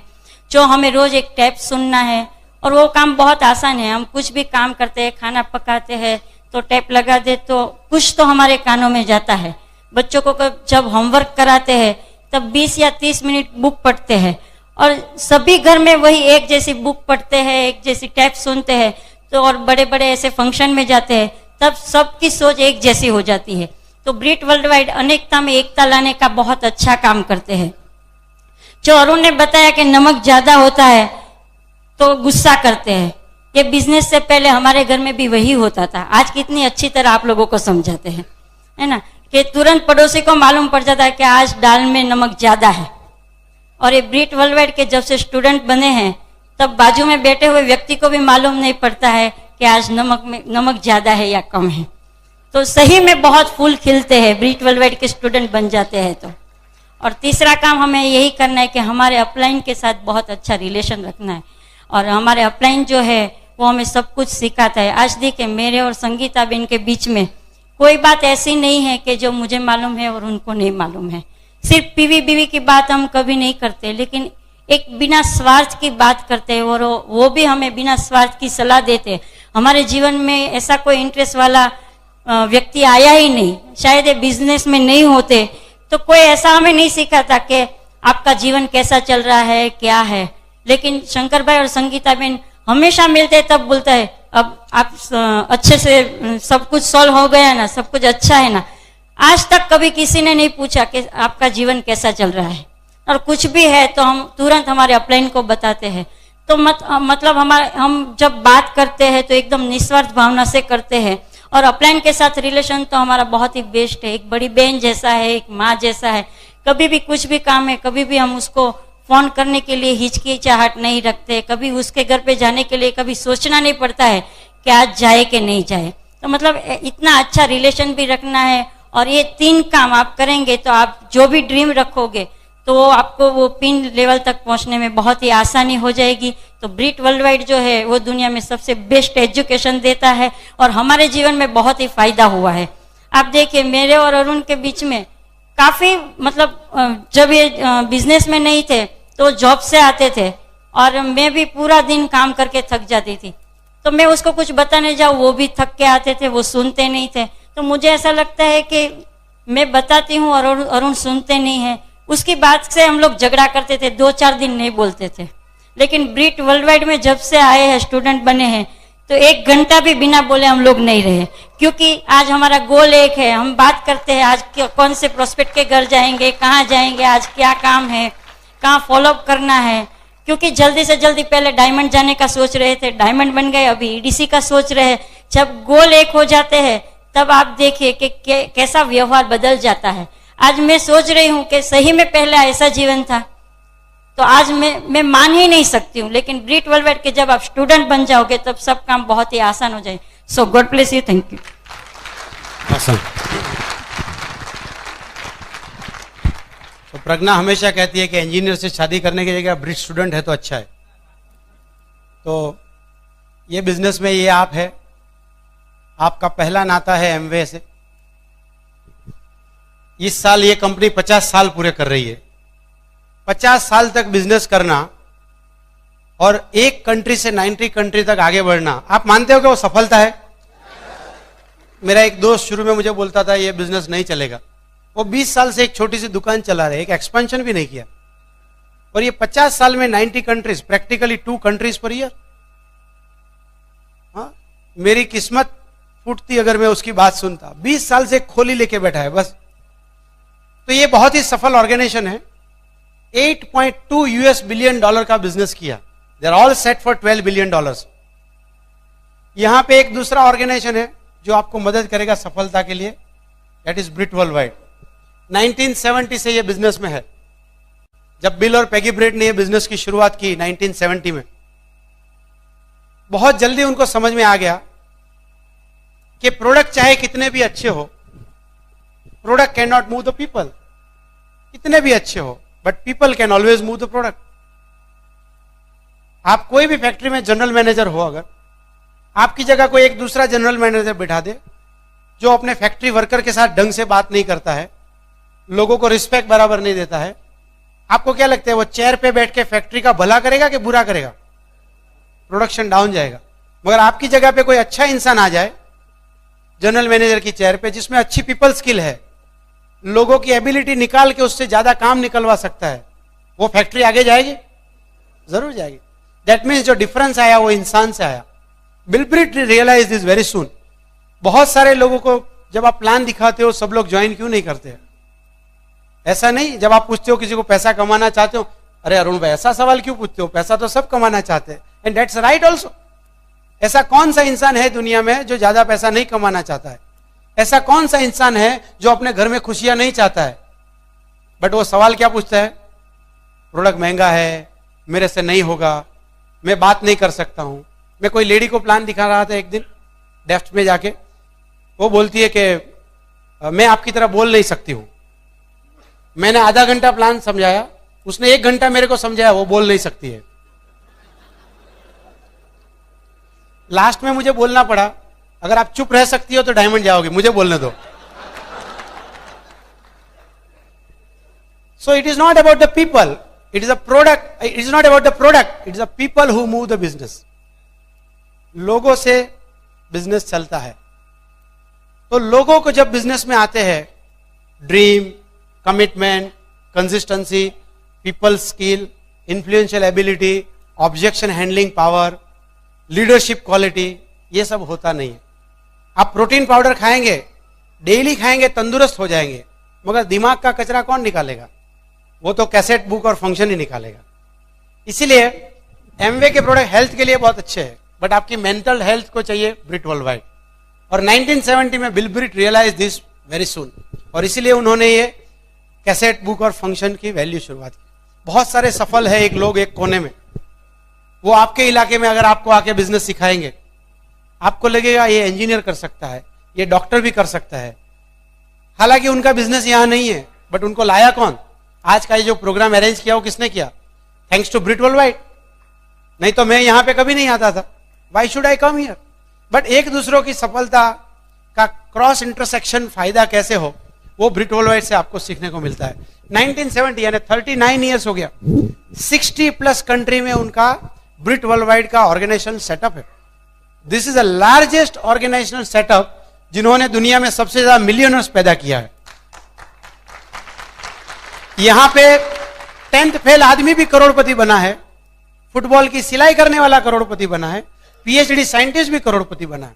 जो हमें रोज एक टैब सुनना है। और वो काम बहुत आसान है। हम कुछ भी काम करते हैं, खाना पकाते हैं तो टैप लगा दे तो कुछ तो हमारे कानों में जाता है। बच्चों को जब होमवर्क कराते हैं तब 20 या 30 मिनट बुक पढ़ते हैं, और सभी घर में वही एक जैसी बुक पढ़ते हैं, एक जैसी टैप सुनते हैं। तो और बड़े बड़े ऐसे फंक्शन में जाते हैं तब सबकी सोच एक जैसी हो जाती है। तो ब्रिट वर्ल्डवाइड अनेकता में एकता लाने का बहुत अच्छा काम करते हैं। जो अरुण ने बताया कि नमक ज्यादा होता है तो गुस्सा करते हैं, ये बिजनेस से पहले हमारे घर में भी वही होता था। आज कितनी अच्छी तरह आप लोगों को समझाते हैं, है ना, कि तुरंत पड़ोसी को मालूम पड़ जाता है कि आज दाल में नमक ज्यादा है। और ये ब्रिट वर्ल्डवाइड के जब से स्टूडेंट बने हैं तब बाजू में बैठे हुए व्यक्ति को भी मालूम नहीं पड़ता है कि आज नमक ज्यादा है या कम है। तो सही में बहुत फूल खिलते हैं, ब्रीट वर्ल्डवाइड के स्टूडेंट बन जाते हैं तो। और तीसरा काम हमें यही करना है कि हमारे अपलाइन के साथ बहुत अच्छा रिलेशन रखना है, और हमारे अपलाइन जो है वो हमें सब कुछ सिखाता है। आज देखिए मेरे और संगीता बेन के बीच में कोई बात ऐसी नहीं है कि जो मुझे मालूम है और उनको नहीं मालूम है। सिर्फ पीवी बीवी की बात हम कभी नहीं करते, लेकिन एक बिना स्वार्थ की बात करते हैं, और वो भी हमें बिना स्वार्थ की सलाह देते हैं। हमारे जीवन में ऐसा कोई इंटरेस्ट वाला व्यक्ति आया ही नहीं, शायद ये बिजनेस में नहीं होते तो कोई ऐसा हमें नहीं सिखाता कि आपका जीवन कैसा चल रहा है क्या है। लेकिन शंकर भाई और संगीता बेन हमेशा मिलते तब बोलता है अब आप अच्छे से सब कुछ सॉल्व हो गया ना, सब कुछ अच्छा है ना। आज तक कभी किसी ने नहीं पूछा कि आपका जीवन कैसा चल रहा है, और कुछ भी है तो हम तुरंत हमारे अपलाइन को बताते हैं। तो मतलब हम जब बात करते हैं तो एकदम निस्वार्थ भावना से करते हैं, और अपलाइन के साथ रिलेशन तो हमारा बहुत ही बेस्ट है, एक बड़ी बहन जैसा है, एक माँ जैसा है। कभी भी कुछ भी काम है, कभी भी हम उसको फोन करने के लिए हिचकिचाहट नहीं रखते, कभी उसके घर पे जाने के लिए कभी सोचना नहीं पड़ता है कि आज जाए कि नहीं जाए। तो मतलब इतना अच्छा रिलेशन भी रखना है, और ये 3 काम आप करेंगे तो आप जो भी ड्रीम रखोगे तो आपको वो पिन लेवल तक पहुंचने में बहुत ही आसानी हो जाएगी। तो ब्रीट वर्ल्डवाइड जो है वो दुनिया में सबसे बेस्ट एजुकेशन देता है, और हमारे जीवन में बहुत ही फायदा हुआ है। आप देखिए मेरे और अरुण के बीच में काफी मतलब जब ये बिजनेस में नहीं थे तो जॉब से आते थे, और मैं भी पूरा दिन काम करके थक जाती थी, तो मैं उसको कुछ बताने जाऊँ वो भी थक के आते थे, वो सुनते नहीं थे। तो मुझे ऐसा लगता है कि मैं बताती हूँ और अरुण सुनते नहीं है, उसकी बात से हम लोग झगड़ा करते थे, 2-4 दिन नहीं बोलते थे। लेकिन ब्रीट वर्ल्डवाइड में जब से आए हैं, स्टूडेंट बने हैं, तो 1 घंटा भी बिना बोले हम लोग नहीं रहे, क्योंकि आज हमारा गोल एक है। हम बात करते हैं आज कौन से प्रोस्पेक्ट के घर जाएंगे, कहाँ जाएंगे, आज क्या काम है, कहाँ फॉलोअप करना है। क्योंकि जल्दी से जल्दी पहले डायमंड जाने का सोच रहे थे, डायमंड बन गए, अभी ईडीसी का सोच रहे हैं। जब गोल एक हो जाते हैं तब आप देखिए कि कैसा व्यवहार बदल जाता है। आज मैं सोच रही हूँ कि सही में पहले ऐसा जीवन था, तो आज मैं मान ही नहीं सकती हूँ। लेकिन ब्रीट वर्ल्डवाइड के जब आप स्टूडेंट बन जाओगे तब सब काम बहुत ही आसान हो जाए। So God bless you, thank you. तो प्रज्ञा हमेशा कहती है कि इंजीनियर से शादी करने की जगह ब्रिट स्टूडेंट है तो अच्छा है। तो ये बिजनेस में ये आप है, आपका पहला नाता है एमवे से। इस साल ये कंपनी 50 साल पूरे कर रही है। 50 साल तक बिजनेस करना और एक कंट्री से 90 कंट्री तक आगे बढ़ना, आप मानते हो कि वो सफलता है? मेरा एक दोस्त शुरू में मुझे बोलता था ये बिजनेस नहीं चलेगा। वो 20 साल से एक छोटी सी दुकान चला रहे, एक एक्सपेंशन भी नहीं किया, और ये 50 साल में 90 countries, practically 2 countries per year. हाँ, मेरी किस्मत फूटती अगर मैं उसकी बात सुनता। 20 साल से खोली लेके बैठा है बस। तो ये बहुत ही सफल ऑर्गेनाइजेशन है। 8.2 US बिलियन डॉलर का बिजनेस किया। They are all set for 12 billion dollars. यहां पे एक दूसरा ऑर्गेनाइजेशन है जो आपको मदद करेगा सफलता के लिए, दैट इज ब्रिट वर्ल्डवाइड। 1970 से ये बिजनेस में है। जब बिल और पेगी ब्रेट ने ये बिजनेस की शुरुआत की 1970 में, बहुत जल्दी उनको समझ में आ गया कि प्रोडक्ट चाहे कितने भी अच्छे हो, product can not move the people. कितने भी अच्छे हो, but people can always move the product. आप कोई भी फैक्ट्री में जनरल मैनेजर हो, अगर आपकी जगह कोई एक दूसरा जनरल मैनेजर बिठा दे जो अपने फैक्ट्री वर्कर के साथ ढंग से बात नहीं करता है, लोगों को रिस्पेक्ट बराबर नहीं देता है, आपको क्या लगता है वो चेयर पे बैठ के फैक्ट्री का भला करेगा कि बुरा करेगा? प्रोडक्शन डाउन जाएगा। मगर आपकी जगह पे कोई अच्छा इंसान आ जाए जनरल मैनेजर की चेयर पे, जिसमें अच्छी पीपल स्किल है, लोगों की एबिलिटी निकाल के उससे ज्यादा काम निकलवा सकता है, वो फैक्ट्री आगे जाएगी? जरूर जाएगी। दैट मीन्स जो डिफरेंस आया वो इंसान से आया। Bill Britt realize this very soon. बहुत सारे लोगों को जब आप प्लान दिखाते हो सब लोग ज्वाइन क्यों नहीं करते? ऐसा नहीं, जब आप पूछते हो किसी को पैसा कमाना चाहते हो, अरे अरुण भाई ऐसा सवाल क्यों पूछते हो, पैसा तो सब कमाना चाहते हैं, एंड दैट्स राइट ऑल्सो। ऐसा कौन सा इंसान है दुनिया में जो ज्यादा पैसा नहीं कमाना चाहता है? ऐसा कौन सा इंसान है जो अपने घर में खुशियां नहीं चाहता है? बट वो सवाल क्या पूछता है? प्रोडक्ट महंगा है, मेरे से नहीं होगा, मैं बात नहीं कर सकता हूं। मैं कोई लेडी को प्लान दिखा रहा था एक दिन डेफ्ट में जाके, वो बोलती है कि मैं आपकी तरह बोल नहीं सकती हूं। मैंने आधा घंटा प्लान समझाया, उसने 1 घंटा मेरे को समझाया, वो बोल नहीं सकती है। लास्ट में मुझे बोलना पड़ा, अगर आप चुप रह सकती हो तो डायमंड जाओगे, मुझे बोलने दो। So it is not about the people, it is a product, it is not about the product, it is the people who move the business. लोगों से बिजनेस चलता है। तो लोगों को जब बिजनेस में आते हैं, dream, commitment, consistency, people skill, influential ability, objection handling power, leadership quality, ये सब होता नहीं है। आप प्रोटीन पाउडर खाएंगे, डेली खाएंगे, तंदुरुस्त हो जाएंगे, मगर दिमाग का कचरा कौन निकालेगा? वो तो कैसेट बुक और फंक्शन ही निकालेगा। इसीलिए एमवे के प्रोडक्ट हेल्थ के लिए बहुत अच्छे हैं, बट आपकी मेंटल हेल्थ को चाहिए ब्रिट वर्ल्ड वाइड। और 1970 में Bill Britt realize this very soon, और इसीलिए उन्होंने ये कैसेट बुक और फंक्शन की वैल्यू शुरुआत की। बहुत सारे सफल है एक लोग एक कोने में, वो आपके इलाके में अगर आपको आके बिजनेस सिखाएंगे, आपको लगेगा ये इंजीनियर कर सकता है, ये डॉक्टर भी कर सकता है। हालांकि उनका बिजनेस यहां नहीं है, बट उनको लाया कौन? आज का ये जो प्रोग्राम अरेंज किया वो किसने किया? Thanks to Britt world wide. नहीं तो मैं यहां पे कभी नहीं आता था। Why should I come here? But एक दूसरों की सफलता का क्रॉस इंटरसेक्शन फायदा कैसे हो, वो ब्रिट वर्ल्ड वाइड से आपको सीखने को मिलता है। 1970 यानी 39 ईयर्स हो गया, 60+ कंट्री में उनका ब्रिट वर्ल्ड वाइड का ऑर्गेनाइजेशन सेटअप है। This is the largest organizational setup जिन्होंने दुनिया में सबसे ज्यादा मिलियनर्स पैदा किया है। यहां पे 10th फेल आदमी भी करोड़पति बना है, फुटबॉल की सिलाई करने वाला करोड़पति बना है, पीएचडी साइंटिस्ट भी करोड़पति बना है।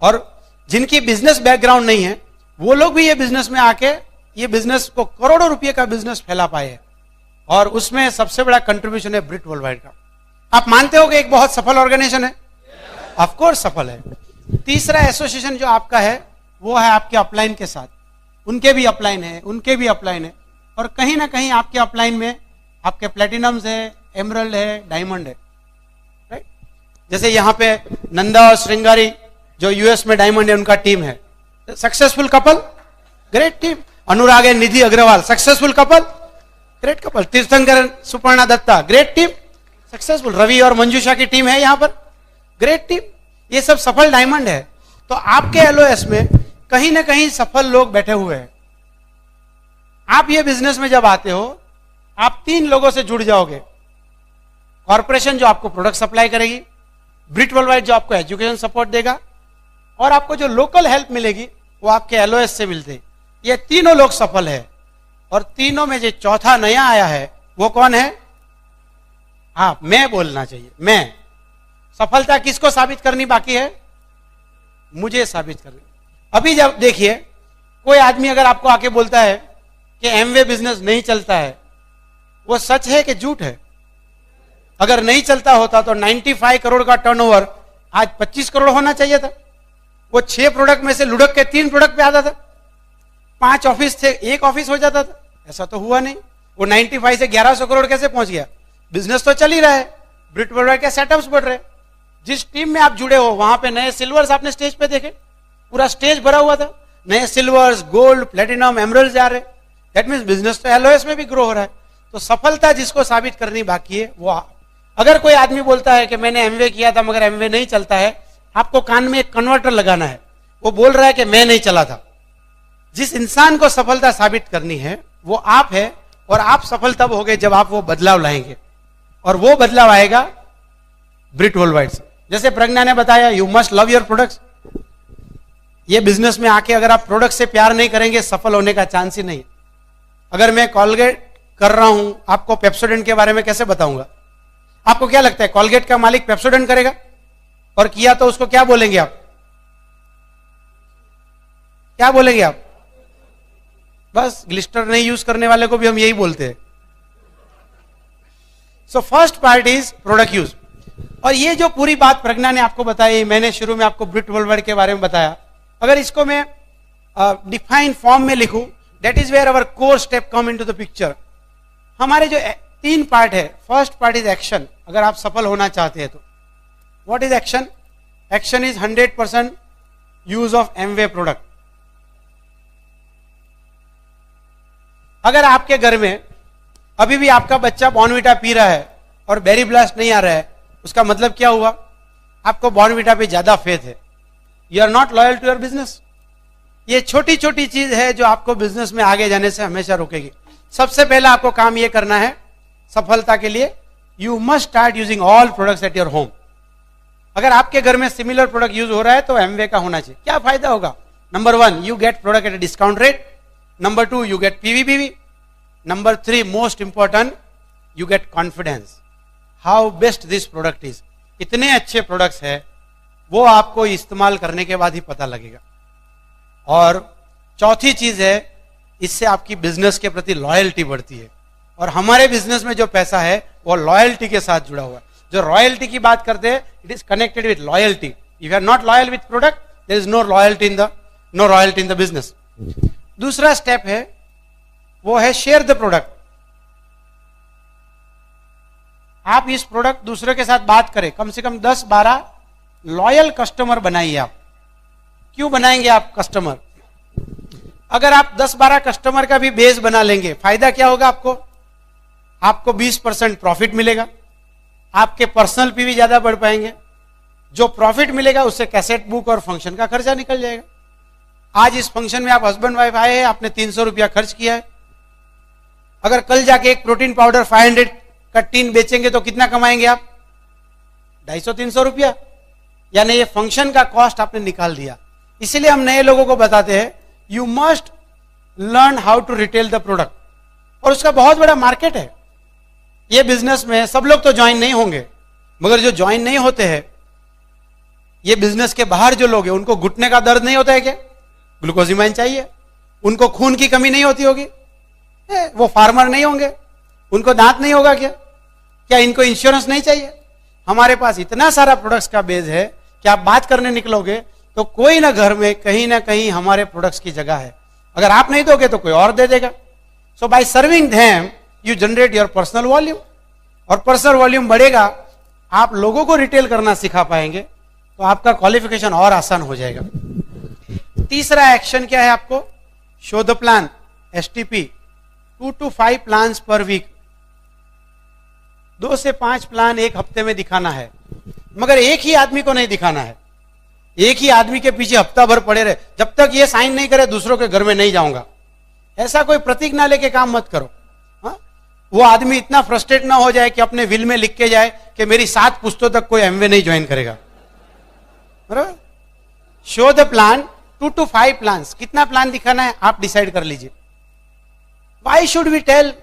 और जिनकी बिजनेस बैकग्राउंड नहीं है, वो लोग भी ये बिजनेस में आके ये बिजनेस को करोड़ों रुपए का बिजनेस फैला पाए हैं। और उसमें सबसे बड़ा कंट्रीब्यूशन है ब्रिट वर्ल्ड वाइड का। आप मानते हो कि एक बहुत सफल ऑर्गेनाइजेशन है? ऑफ कोर्स सफल है। तीसरा एसोसिएशन जो आपका है वो है आपके अपलाइन के साथ, उनके भी अपलाइन है, उनके भी अपलाइन है, और कहीं ना कहीं आपके अपलाइन में आपके प्लेटिनम्स है, एमरल्ड है, डायमंड है, राइट? जैसे यहाँ पे नंदा और श्रृंगारी जो यूएस में डायमंड है, उनका टीम है। Successful couple, great team. Anurag and Nidhi Agarwal, successful couple, great couple. Tirthankar Suparna Datta, great team, successful. Ravi और मंजूषा की टीम है यहाँ पर, ग्रेट टीम। ये सब सफल डायमंड है। तो आपके एलओएस में कहीं ना कहीं सफल लोग बैठे हुए हैं। आप ये बिजनेस में जब आते हो, आप 3 लोगों से जुड़ जाओगे। कॉर्पोरेशन जो आपको प्रोडक्ट सप्लाई करेगी, ब्रिट वर्ल्ड वाइड जो आपको एजुकेशन सपोर्ट देगा, और आपको जो लोकल हेल्प मिलेगी वो आपके एलओएस से मिलते। ये तीनों लोग सफल है। और तीनों में जो चौथा नया आया है वो कौन है? हाँ, मैं बोलना चाहिए। मैं सफलता किसको साबित करनी बाकी है? मुझे साबित करनी। अभी जब देखिए, कोई आदमी अगर आपको आके बोलता है कि एमवे बिजनेस नहीं चलता है, वो सच है कि झूठ है? अगर नहीं चलता होता तो 95 करोड़ का टर्नओवर आज 25 करोड़ होना चाहिए था। वो 6 प्रोडक्ट में से लुढ़क के 3 प्रोडक्ट पे आता था। 5 ऑफिस थे, 1 ऑफिस हो जाता था। ऐसा तो हुआ नहीं। वो 95 से 1100 करोड़ कैसे पहुंच गया? बिजनेस तो चल ही रहा है, ब्रिट वर्ल्ड वाइड के सेटअप्स बढ़ रहे। जिस टीम में आप जुड़े हो वहां पे नए सिल्वर्स आपने स्टेज पे देखे, पूरा स्टेज भरा हुआ था। नए सिल्वर्स, गोल्ड, प्लेटिनम, एमरल्ड जा रहे। दैट मींस बिजनेस तो एलओएस में भी ग्रो हो रहा है। तो सफलता जिसको साबित करनी बाकी है वो अगर कोई आदमी बोलता है कि मैंने एमवे किया था मगर एमवे नहीं चलता है, आपको कान में एक कन्वर्टर लगाना है। वो बोल रहा है कि मैं नहीं चला था। जिस इंसान को सफलता साबित करनी है वो आप है, और आप सफल तब होगे जब आप वो बदलाव लाएंगे, और वो बदलाव आएगा ब्रिट वर्ल्ड वाइड से। जैसे प्रज्ञा ने बताया, you must love your products. ये बिजनेस में आके अगर आप प्रोडक्ट से प्यार नहीं करेंगे, सफल होने का चांस ही नहीं। अगर मैं कॉलगेट कर रहा हूं, आपको पेप्सोडेंट के बारे में कैसे बताऊंगा? आपको क्या लगता है कॉलगेट का मालिक पेप्सोडेंट करेगा? और किया तो उसको क्या बोलेंगे आप? क्या बोलेंगे आप? बस ग्लिस्टर नहीं यूज करने वाले को भी हम यही बोलते हैं। So first part is product use. और ये जो पूरी बात प्रज्ञा ने आपको बताई, मैंने शुरू में आपको ब्रिट वर्ल्ड वाइड के बारे में बताया, अगर इसको मैं डिफाइन फॉर्म में लिखूं, that is where our core step come into the picture. हमारे जो 3 पार्ट है, फर्स्ट पार्ट इज एक्शन। अगर आप सफल होना चाहते हैं तो what is action? Action is 100% use of Amway product. अगर आपके घर में अभी भी आपका बच्चा बॉर्नविटा पी रहा है और बेरी ब्लास्ट नहीं आ रहा है, उसका मतलब क्या हुआ? आपको बॉर्नविटा पे ज्यादा फेथ है। You are not loyal to your business. ये छोटी छोटी चीज है जो आपको बिजनेस में आगे जाने से हमेशा रोकेगी। सबसे पहला आपको काम ये करना है सफलता के लिए, you must start using all products at your home. अगर आपके घर में सिमिलर प्रोडक्ट यूज हो रहा है तो एमवे का होना चाहिए। क्या फायदा होगा? Number 1, you get product at a discount rate. Number 2, you get PV PV. Number 3, most important, you get confidence how best this product is. इतने अच्छे प्रोडक्ट्स है वो आपको इस्तेमाल करने के बाद ही पता लगेगा। और चौथी चीज है, इससे आपकी बिजनेस के प्रति लॉयल्टी बढ़ती है। और हमारे बिजनेस में जो पैसा है वो लॉयल्टी के साथ जुड़ा हुआ है। जो रॉयल्टी की बात करते हैं, it is connected with loyalty. If you are not loyal with product, there is no royalty in the business. दूसरा स्टेप है वो है शेयर द प्रोडक्ट। आप इस प्रोडक्ट दूसरे के साथ बात करें, कम से कम 10-12 लॉयल कस्टमर बनाइए आप। क्यों बनाएंगे आप कस्टमर? अगर आप 10-12 कस्टमर का भी बेस बना लेंगे, फायदा क्या होगा आपको? आपको 20% प्रॉफिट मिलेगा, आपके पर्सनल पीवी ज्यादा बढ़ पाएंगे, जो प्रॉफिट मिलेगा उससे कैसेट बुक और फंक्शन का खर्चा निकल जाएगा। आज इस फंक्शन में आप हस्बैंड वाइफ आए हैं, आपने 300 रुपया खर्च किया है। अगर कल जाके एक प्रोटीन पाउडर 500 का टीन बेचेंगे तो कितना कमाएंगे आप? 250-300 रुपया। यानी ये फंक्शन का कॉस्ट आपने निकाल दिया। इसलिए हम नए लोगों को बताते हैं, you must learn how to retail the product. और उसका बहुत बड़ा मार्केट है। ये बिजनेस में सब लोग तो ज्वाइन नहीं होंगे, मगर जो ज्वाइन नहीं होते हैं, ये बिजनेस के बाहर जो लोग हैं, उनको घुटने का दर्द नहीं होता है क्या? ग्लूकोजिमाइन चाहिए। उनको खून की कमी नहीं होती होगी? वो फार्मर नहीं होंगे? उनको दांत नहीं होगा क्या? क्या इनको इंश्योरेंस नहीं चाहिए? हमारे पास इतना सारा प्रोडक्ट्स का बेस है कि आप बात करने निकलोगे तो कोई ना घर में कहीं ना कहीं हमारे प्रोडक्ट्स की जगह है। अगर आप नहीं दोगे तो कोई और दे देगा। So by serving them you generate your personal volume, और पर्सनल वॉल्यूम बढ़ेगा, आप लोगों को रिटेल करना सिखा पाएंगे, तो आपका क्वालिफिकेशन और आसान हो जाएगा। तीसरा एक्शन क्या है आपको? Show the plan, STP, 2 to 5 plans per week. 2 से 5 प्लान एक हफ्ते में दिखाना है, मगर एक ही आदमी को नहीं दिखाना है। एक ही आदमी के पीछे हफ्ता भर पड़े रहे, जब तक ये साइन नहीं करे दूसरों के घर में नहीं जाऊंगा, ऐसा कोई प्रतीक ना लेके काम मत करो। हा? वो आदमी इतना फ्रस्ट्रेट ना हो जाए कि अपने विल में लिख के जाए कि मेरी 7 पुश्तों तक कोई एमवे नहीं ज्वाइन करेगा। बराबर? Show the plan, 2 to 5 plans. कितना प्लान दिखाना है आप डिसाइड कर लीजिए। वाई शुड वी टेल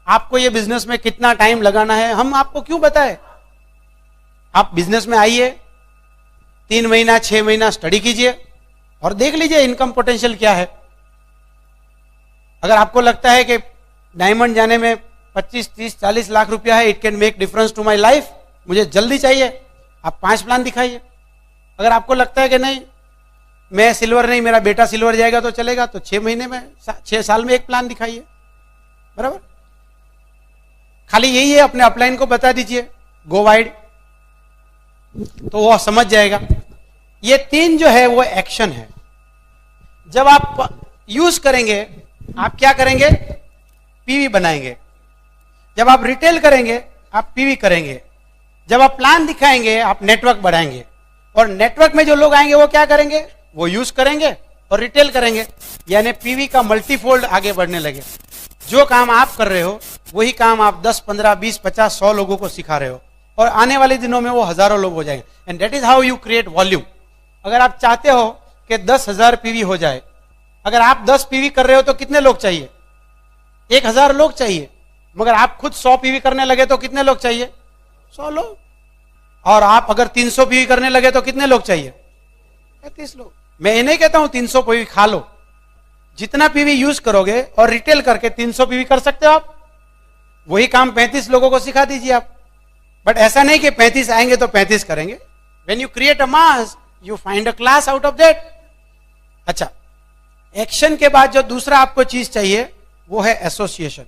आपको ये बिजनेस में कितना टाइम लगाना है? हम आपको क्यों बताएं? आप बिजनेस में आइए, 3 महीना 6 महीना स्टडी कीजिए और देख लीजिए इनकम पोटेंशियल क्या है। अगर आपको लगता है कि डायमंड जाने में 25, 30, 40 लाख रुपया है, it can make difference to my life, मुझे जल्दी चाहिए, आप 5 प्लान दिखाइए। अगर आपको लगता है कि नहीं मैं सिल्वर नहीं, मेरा बेटा सिल्वर जाएगा तो चलेगा, तो 6 महीने में 6 साल में एक प्लान दिखाइए। बराबर? खाली यही है, अपने अपलाइन को बता दीजिए गो वाइड, तो वो समझ जाएगा। ये 3 जो है वो एक्शन है। जब आप यूज करेंगे, आप क्या करेंगे? पीवी बनाएंगे। जब आप रिटेल करेंगे, आप पीवी करेंगे। जब आप प्लान दिखाएंगे, आप नेटवर्क बढ़ाएंगे। और नेटवर्क में जो लोग आएंगे वो क्या करेंगे? वो यूज करेंगे और रिटेल करेंगे। यानी पीवी का मल्टीफोल्ड आगे बढ़ने लगे। जो काम आप कर रहे हो वही काम आप 10, 15, 20, 50, 100 लोगों को सिखा रहे हो, और आने वाले दिनों में वो हजारों लोग हो जाएंगे। And that is how you create volume. अगर आप चाहते हो कि 10,000 पीवी हो जाए, अगर आप 10 पीवी कर रहे हो तो कितने लोग चाहिए? 1,000 लोग चाहिए। मगर आप खुद 100 पीवी करने लगे तो कितने लोग चाहिए? 100 लोग। और आप अगर 300 पीवी करने लगे तो कितने लोग चाहिए? 35 लोग। मैं ये नहीं कहता हूं 300 पीवी खा लो, जितना पीवी यूज करोगे और रिटेल करके 300 पीवी कर सकते हो आप। वही काम 35 लोगों को सिखा दीजिए आप। बट ऐसा नहीं कि 35 आएंगे तो 35 करेंगे। When you create a mass, you find a class out of that. अच्छा, एक्शन के बाद जो दूसरा आपको चीज चाहिए वो है एसोसिएशन।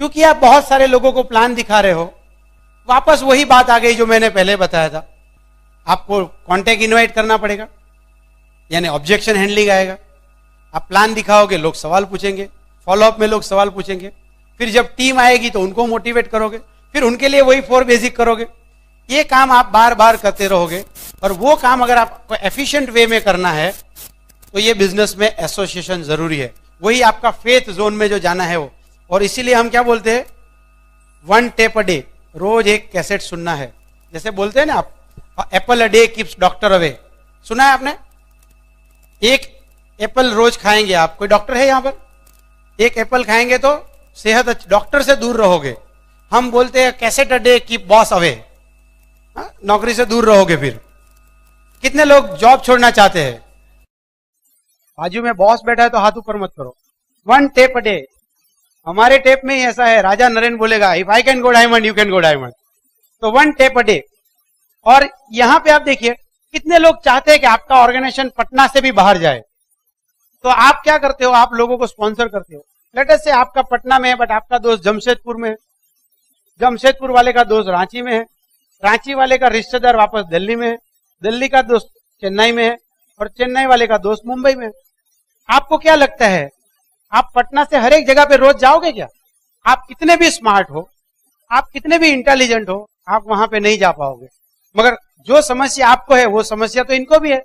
क्योंकि आप बहुत सारे लोगों को प्लान दिखा रहे हो, वापस वही बात आ गई जो मैंने पहले बताया था, आपको कॉन्टेक्ट इनवाइट करना पड़ेगा। यानी ऑब्जेक्शन हैंडलिंग आएगा। आप प्लान दिखाओगे, लोग सवाल पूछेंगे, फॉलोअप में लोग सवाल पूछेंगे, फिर जब टीम आएगी तो उनको मोटिवेट करोगे, फिर उनके लिए वही 4 बेसिक करोगे। ये काम आप बार बार करते रहोगे, और वो काम अगर आपको एफिशिएंट वे में करना है तो ये बिजनेस में एसोसिएशन जरूरी है। वही आपका फेथ जोन में जो जाना है वो। और इसीलिए हम क्या बोलते हैं, 1 टेप अ डे, रोज एक कैसेट सुनना है। जैसे बोलते हैं ना आप, Apple a day keeps doctor away, सुना है आपने? एक एप्पल रोज खाएंगे आप, कोई डॉक्टर है यहां पर? एक एप्पल खाएंगे तो सेहत, डॉक्टर से दूर रहोगे। हम बोलते हैं cassette a day keep boss away, नौकरी से दूर रहोगे। फिर कितने लोग जॉब छोड़ना चाहते हैं? बाजू में बॉस बैठा है तो हाथ ऊपर मत करो। 1 टेप अ डे, हमारे टेप में ही ऐसा है, राजा नरेन बोलेगा if I can go diamond you can go diamond. तो 1 टेप अ डे। और यहां पे आप देखिए कितने लोग चाहते हैं कि आपका ऑर्गेनाइजेशन पटना से भी बाहर जाए। तो आप क्या करते हो, आप लोगों को स्पॉन्सर करते हो। लेट अस से आपका पटना में है बट आपका दोस्त जमशेदपुर में है, जमशेदपुर वाले का दोस्त रांची में है, रांची वाले का रिश्तेदार वापस दिल्ली में है, दिल्ली का दोस्त चेन्नई में है, और चेन्नई वाले का दोस्त मुंबई में है। आपको क्या लगता है आप पटना से हर एक जगह पे रोज जाओगे क्या? आप कितने भी स्मार्ट हो, आप कितने भी इंटेलिजेंट हो, आप वहां पे नहीं जा पाओगे। मगर जो समस्या आपको है वो समस्या तो इनको भी है।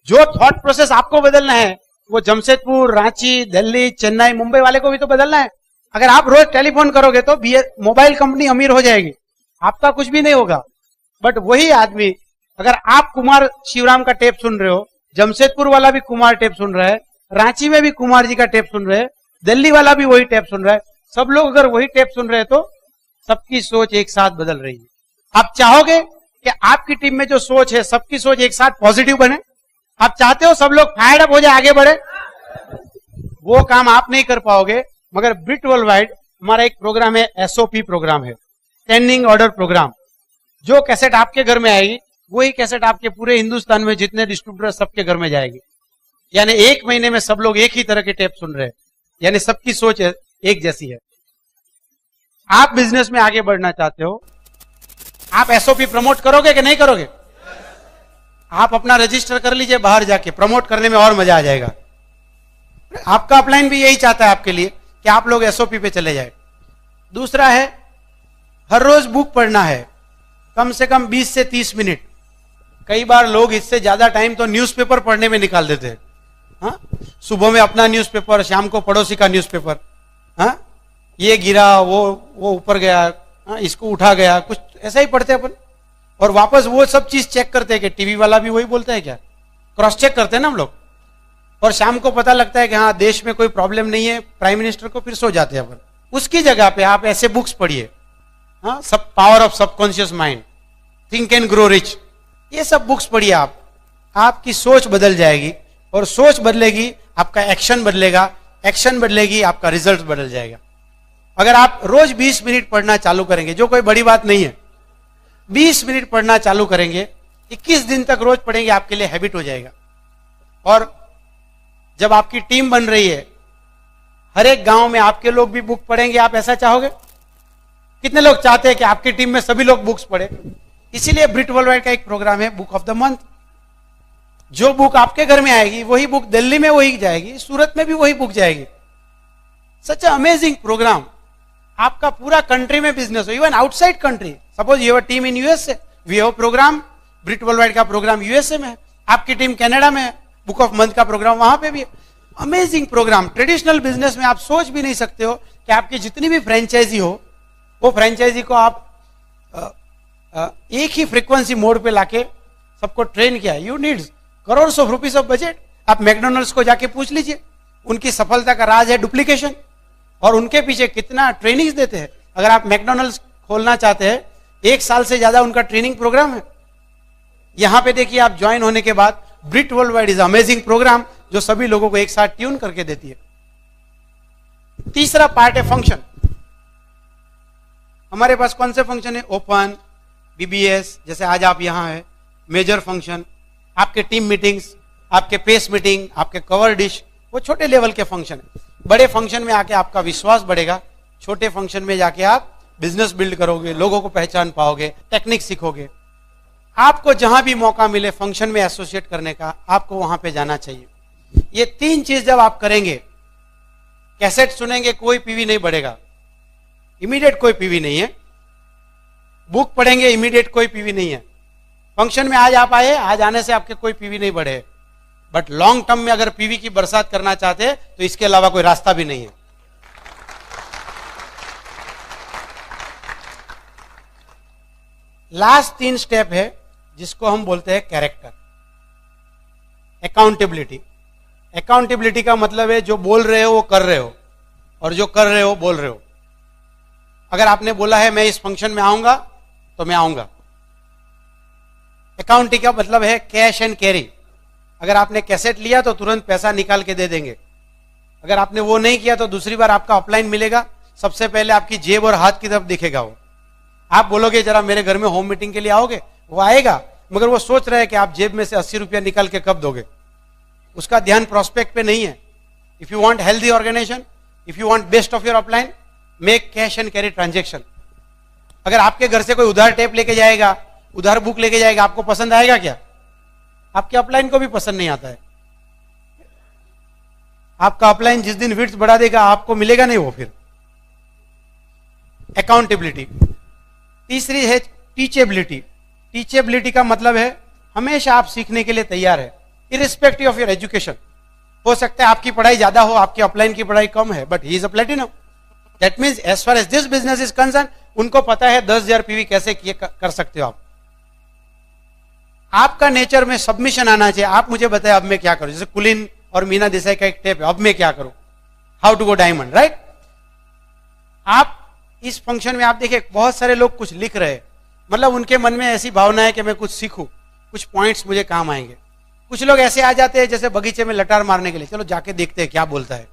जो थॉट प्रोसेस आपको बदलना है वो जमशेदपुर, रांची, दिल्ली, चेन्नई, मुंबई वाले को भी तो बदलना है। अगर आप रोज टेलीफोन करोगे तो मोबाइल कंपनी अमीर हो जाएगी, आपका कुछ भी नहीं होगा। बट वही आदमी, अगर आप कुमार शिवराम का टेप सुन रहे हो, जमशेदपुर वाला भी कुमार टेप सुन रहा है, रांची में भी कुमार जी का टेप सुन रहे हैं, दिल्ली वाला भी वही टेप सुन रहा है, सब लोग अगर वही टेप सुन रहे हैं तो सबकी सोच एक साथ बदल रही है। आप चाहोगे कि आपकी टीम में जो सोच है सबकी सोच एक साथ पॉजिटिव बने? आप चाहते हो सब लोग फायर्ड अप हो जाए, आगे बढ़े? वो काम आप नहीं कर पाओगे। मगर ब्रिट वर्ल्ड वाइड हमारा एक प्रोग्राम है, एसओपी प्रोग्राम है, स्टैंडिंग ऑर्डर प्रोग्राम। जो कैसेट आपके घर में आएगी वही कैसेट आपके पूरे हिंदुस्तान में जितने डिस्ट्रीब्यूटर सबके घर में जाएगी। यानी 1 महीने में सब लोग एक ही तरह के टेप सुन रहे हैं, यानी सबकी सोच एक जैसी है। आप बिजनेस में आगे बढ़ना चाहते हो, आप एसओपी प्रमोट करोगे कि नहीं करोगे? आप अपना रजिस्टर कर लीजिए, बाहर जाके प्रमोट करने में और मजा आ जाएगा। आपका अपलाइन भी यही चाहता है आपके लिए कि आप लोग एसओपी पे चले जाए। दूसरा है, हर रोज बुक पढ़ना है, कम से कम 20 से 30 मिनट। कई बार लोग इससे ज्यादा टाइम तो न्यूज़पेपर पढ़ने में निकाल देते हैं। हाँ, सुबह में अपना न्यूज़पेपर, शाम को पड़ोसी का न्यूज़पेपर। हाँ, ये गिरा, वो ऊपर गया, हाँ, इसको उठा गया, कुछ ऐसा ही पढ़ते हैं अपन। और वापस वो सब चीज चेक करते हैं कि टीवी वाला भी वही बोलता है क्या, क्रॉस चेक करते हैं ना हम लोग। और शाम को पता लगता है कि हाँ देश में कोई प्रॉब्लम नहीं है, प्राइम मिनिस्टर को, फिर सो जाते हैं अपन। उसकी जगह पे आप ऐसे बुक्स पढ़िए, हाँ, सब power of subconscious mind, think and grow rich, ये सब बुक्स पढ़िए आप। आपकी सोच बदल जाएगी, और सोच बदलेगी आपका एक्शन बदलेगा, एक्शन बदलेगी आपका रिजल्ट बदल जाएगा। अगर आप रोज 20 मिनट पढ़ना चालू करेंगे, जो कोई बड़ी बात नहीं है, 20 मिनट पढ़ना चालू करेंगे, 21 दिन तक रोज पढ़ेंगे, आपके लिए हैबिट हो जाएगा। और जब आपकी टीम बन रही है, हर एक गांव में आपके लोग भी बुक पढ़ेंगे, आप ऐसा चाहोगे? कितने लोग चाहते हैं कि आपकी टीम में सभी लोग बुक्स पढ़े? इसीलिए ब्रिट वर्ल्ड वाइड का एक प्रोग्राम है, बुक ऑफ द मंथ। जो बुक आपके घर में आएगी वही बुक दिल्ली में वही जाएगी, सूरत में भी वही बुक जाएगी। Such amazing program. आपका पूरा कंट्री में बिजनेस हो, even outside country. Suppose you have a team in USA, we have program, Britt world wide का प्रोग्राम यूएसए में है, आपकी टीम कनाडा में है, बुक ऑफ मंथ का प्रोग्राम वहां पे भी है। Amazing programme. ट्रेडिशनल बिजनेस में आप सोच भी नहीं सकते हो कि आपकी जितनी भी फ्रेंचाइजी हो, वो फ्रेंचाइजी को आप एक ही फ्रीक्वेंसी मोड पे लाके सबको ट्रेन किया। You need crore of rupees of budget. आप मैकडोनल्ड्स को जाके पूछ लीजिए, उनकी सफलता का राज है डुप्लीकेशन, और उनके पीछे कितना ट्रेनिंग्स देते हैं। अगर आप मैकडोनल्ड्स खोलना चाहते हैं, 1 साल से ज्यादा उनका ट्रेनिंग प्रोग्राम है। यहां पे देखिए, आप ज्वाइन होने के बाद Britt world wide is amazing program, जो सभी लोगों को एक साथ ट्यून करके देती है। तीसरा पार्ट है फंक्शन। हमारे पास कौन से फंक्शन है? ओपन, बीबीएस, जैसे आज आप यहां है, मेजर फंक्शन, आपके टीम मीटिंग्स, आपके पेस मीटिंग, आपके कवर डिश, वो छोटे लेवल के फंक्शन है। बड़े फंक्शन में आके आपका विश्वास बढ़ेगा, छोटे फंक्शन में जाके आप बिजनेस बिल्ड करोगे, लोगों को पहचान पाओगे, टेक्निक सीखोगे। आपको जहां भी मौका मिले फंक्शन में एसोसिएट करने का, आपको वहां पे जाना चाहिए। ये 3 चीज जब आप करेंगे, कैसेट सुनेंगे कोई पीवी नहीं बढ़ेगा, इमीडिएट कोई पीवी नहीं है, बुक पढ़ेंगे इमीडिएट कोई पीवी नहीं है, फंक्शन में आज आप आए, आज आने से आपके कोई पीवी नहीं बढ़े, बट लॉन्ग टर्म में अगर पीवी की बरसात करना चाहते हैं तो इसके अलावा कोई रास्ता भी नहीं है। लास्ट 3 स्टेप है जिसको हम बोलते हैं कैरेक्टर, अकाउंटेबिलिटी। अकाउंटेबिलिटी का मतलब है जो बोल रहे हो वो कर रहे हो, और जो कर रहे हो बोल रहे हो। अगर आपने बोला है मैं इस फंक्शन में आऊंगा तो मैं आऊंगा। अकाउंटिंग का मतलब है कैश एंड कैरी। अगर आपने कैसेट लिया तो तुरंत पैसा निकाल के दे देंगे, अगर आपने वो नहीं किया तो दूसरी बार आपका अपलाइन मिलेगा, सबसे पहले आपकी जेब और हाथ की तरफ दिखेगा वो। आप बोलोगे जरा मेरे घर में होम मीटिंग के लिए आओगे, वो आएगा, मगर वो सोच रहा है कि आप जेब में से 80 रुपया निकाल के कब दोगे, उसका ध्यान प्रोस्पेक्ट पे नहीं है। If you want healthy organization, if you want best of your upline, make cash and carry transaction. अगर आपके घर से कोई उधार टेप लेके जाएगा, उधार बुक लेके जाएगा, आपको पसंद आएगा क्या? आपके अपलाइन को भी पसंद नहीं आता है। आपका अपलाइन जिस दिन विड्थ बढ़ा देगा आपको मिलेगा नहीं वो फिर। अकाउंटेबिलिटी। तीसरी है टीचेबिलिटी। टीचेबिलिटी का मतलब है हमेशा आप सीखने के लिए तैयार है, इरिस्पेक्टिव ऑफ योर एजुकेशन। हो सकता है आपकी पढ़ाई ज्यादा हो, आपके अपलाइन की पढ़ाई कम है, but he is a platinum. That means as far as this business is concern, उनको पता है 10,000 पीवी कैसे कर सकते हो आप। आपका नेचर में सबमिशन आना चाहिए। आप मुझे बताएं अब मैं क्या करूं, जैसे कुलीन और मीना देसाई का एक टेप है, अब मैं क्या करूं, how to go diamond, right. आप इस फंक्शन में आप देखिए बहुत सारे लोग कुछ लिख रहे हैं, मतलब उनके मन में ऐसी भावना है कि मैं कुछ सीखूं, कुछ पॉइंट्स मुझे काम आएंगे। कुछ लोग ऐसे आ जाते हैं जैसे बगीचे में लटार मारने के लिए, चलो जाके देखते हैं क्या बोलता है,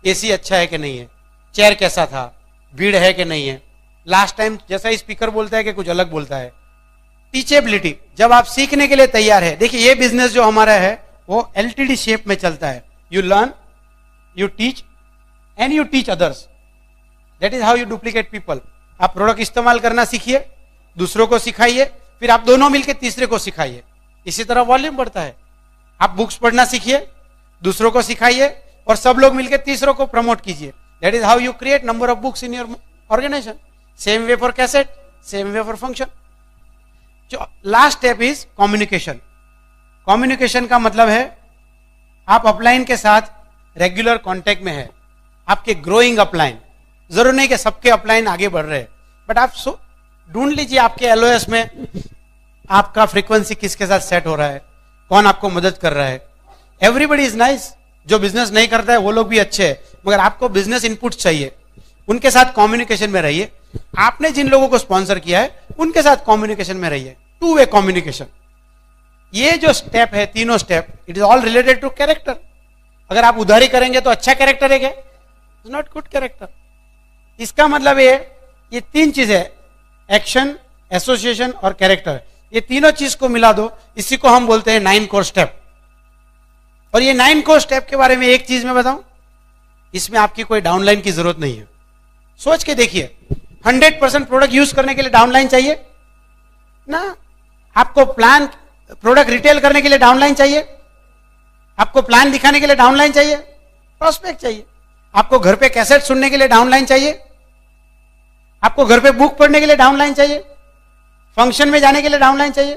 एसी अच्छा है कि नहीं है, चेयर कैसा था, भीड़ है कि नहीं है, लास्ट टाइम जैसा ही स्पीकर बोलता है कि कुछ अलग बोलता है। टीचेबिलिटी, जब आप सीखने के लिए तैयार है। देखिए ये बिजनेस जो हमारा है वो एलटीडी शेप में चलता है, you learn, you teach and you teach others, that is how you duplicate people. आप प्रोडक्ट इस्तेमाल करना सीखिए, दूसरों को सिखाइए, फिर आप दोनों मिलकर तीसरे को सिखाइए, इसी तरह वॉल्यूम बढ़ता है। आप बुक्स पढ़ना सीखिए, दूसरों को सिखाइए, और सब लोग मिलकर तीसरों को प्रमोट कीजिए। That is how you create number of books in your organization. Same way for cassette, same way for function. जो last step is communication. Communication का मतलब है आप अपलाइन के साथ रेगुलर कांटेक्ट में है, आपके ग्रोइंग अपलाइन। जरूर नहीं कि सबके अपलाइन आगे बढ़ रहे हैं, बट आप ढूंढ लीजिए आपके एलओएस में आपका फ्रीक्वेंसी किसके साथ सेट हो रहा है, कौन आपको मदद कर रहा है। एवरीबडी इज नाइस, जो बिजनेस नहीं करता है वो लोग भी अच्छे हैं, मगर आपको बिजनेस इनपुट चाहिए, उनके साथ कम्युनिकेशन में रहिए। आपने जिन लोगों को स्पॉन्सर किया है उनके साथ कम्युनिकेशन में रहिए, 2 वे कम्युनिकेशन। ये जो स्टेप है, तीनों step, it is all related to character. अगर आप उधारी करेंगे तो अच्छा कैरेक्टर है क्या? Is not good character. इसका मतलब ये 3 चीजें, एक्शन, एसोसिएशन और कैरेक्टर, ये तीनों चीज को मिला दो, इसी को हम बोलते हैं 9 कोर स्टेप। और ये 9 कोर स्टेप के बारे में एक चीज मैं बताऊं, इसमें आपकी कोई डाउनलाइन की जरूरत नहीं है। सोच के देखिए, 100% प्रोडक्ट यूज करने के लिए डाउनलाइन चाहिए ना? आपको प्लान प्रोडक्ट रिटेल करने के लिए डाउनलाइन चाहिए? आपको प्लान दिखाने के लिए डाउनलाइन चाहिए? प्रोस्पेक्ट चाहिए? आपको घर पे कैसेट सुनने के लिए डाउनलाइन चाहिए? आपको घर पे बुक पढ़ने के लिए डाउनलाइन चाहिए? फंक्शन में जाने के लिए डाउनलाइन चाहिए?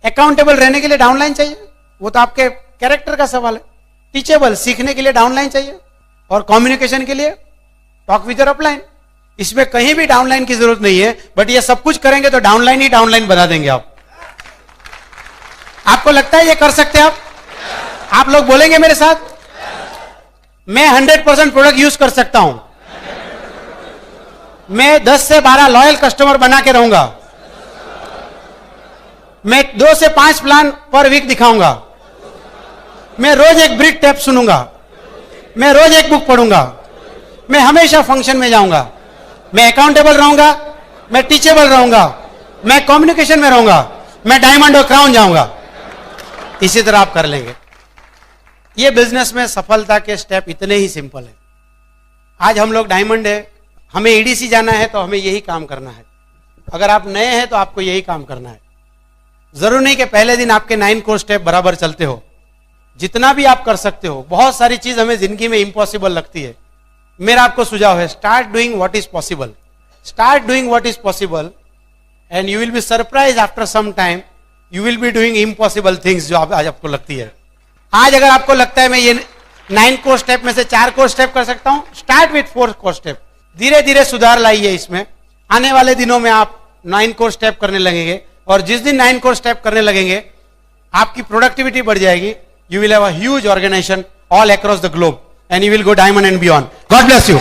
अकाउंटेबल रहने के लिए डाउनलाइन चाहिए? वो तो आपके कैरेक्टर का सवाल है। टीचेबल, सीखने के लिए डाउनलाइन चाहिए, और कम्युनिकेशन के लिए टॉक विद योर अपलाइन। इसमें कहीं भी डाउनलाइन की जरूरत नहीं है, बट ये सब कुछ करेंगे तो डाउनलाइन ही डाउनलाइन बना देंगे आप। आपको लगता है ये कर सकते हैं आप लोग बोलेंगे मेरे साथ? मैं 100% प्रोडक्ट यूज कर सकता हूं, मैं 10 से 12 लॉयल कस्टमर बना के रहूंगा, मैं 2 से 5 प्लान पर वीक दिखाऊंगा, मैं रोज एक ब्रिक टेप सुनूंगा, मैं रोज एक बुक पढ़ूंगा, मैं हमेशा फंक्शन में जाऊंगा, मैं अकाउंटेबल रहूंगा, मैं टीचेबल रहूंगा, मैं कम्युनिकेशन में रहूंगा, मैं डायमंड और क्राउन जाऊंगा। इसी तरह आप कर लेंगे। ये बिजनेस में सफलता के स्टेप इतने ही सिंपल है। आज हम लोग डायमंड है, हमें ईडीसी जाना है तो हमें यही काम करना है। अगर आप नए हैं तो आपको यही काम करना है। जरूर नहीं कि पहले दिन आपके 9 कोर स्टेप बराबर चलते हो, जितना भी आप कर सकते हो। बहुत सारी चीज हमें जिंदगी में इम्पॉसिबल लगती है। मेरा आपको सुझाव है, start doing what is possible, start doing what is possible and you will be surprise after some time you will be doing impossible things जो आज आपको लगती है। आज अगर आपको लगता है मैं ये 9 कोर स्टेप में से 4 कोर स्टेप कर सकता हूं, स्टार्ट विथ 4 कोर स्टेप। धीरे धीरे सुधार लाइए इसमें। आने वाले दिनों में आप 9 कोर स्टेप करने लगेंगे और जिस दिन 9 कोर स्टेप करने लगेंगे आपकी प्रोडक्टिविटी बढ़ जाएगी। You will have a huge organization all across the globe and you will go diamond and beyond. God bless you.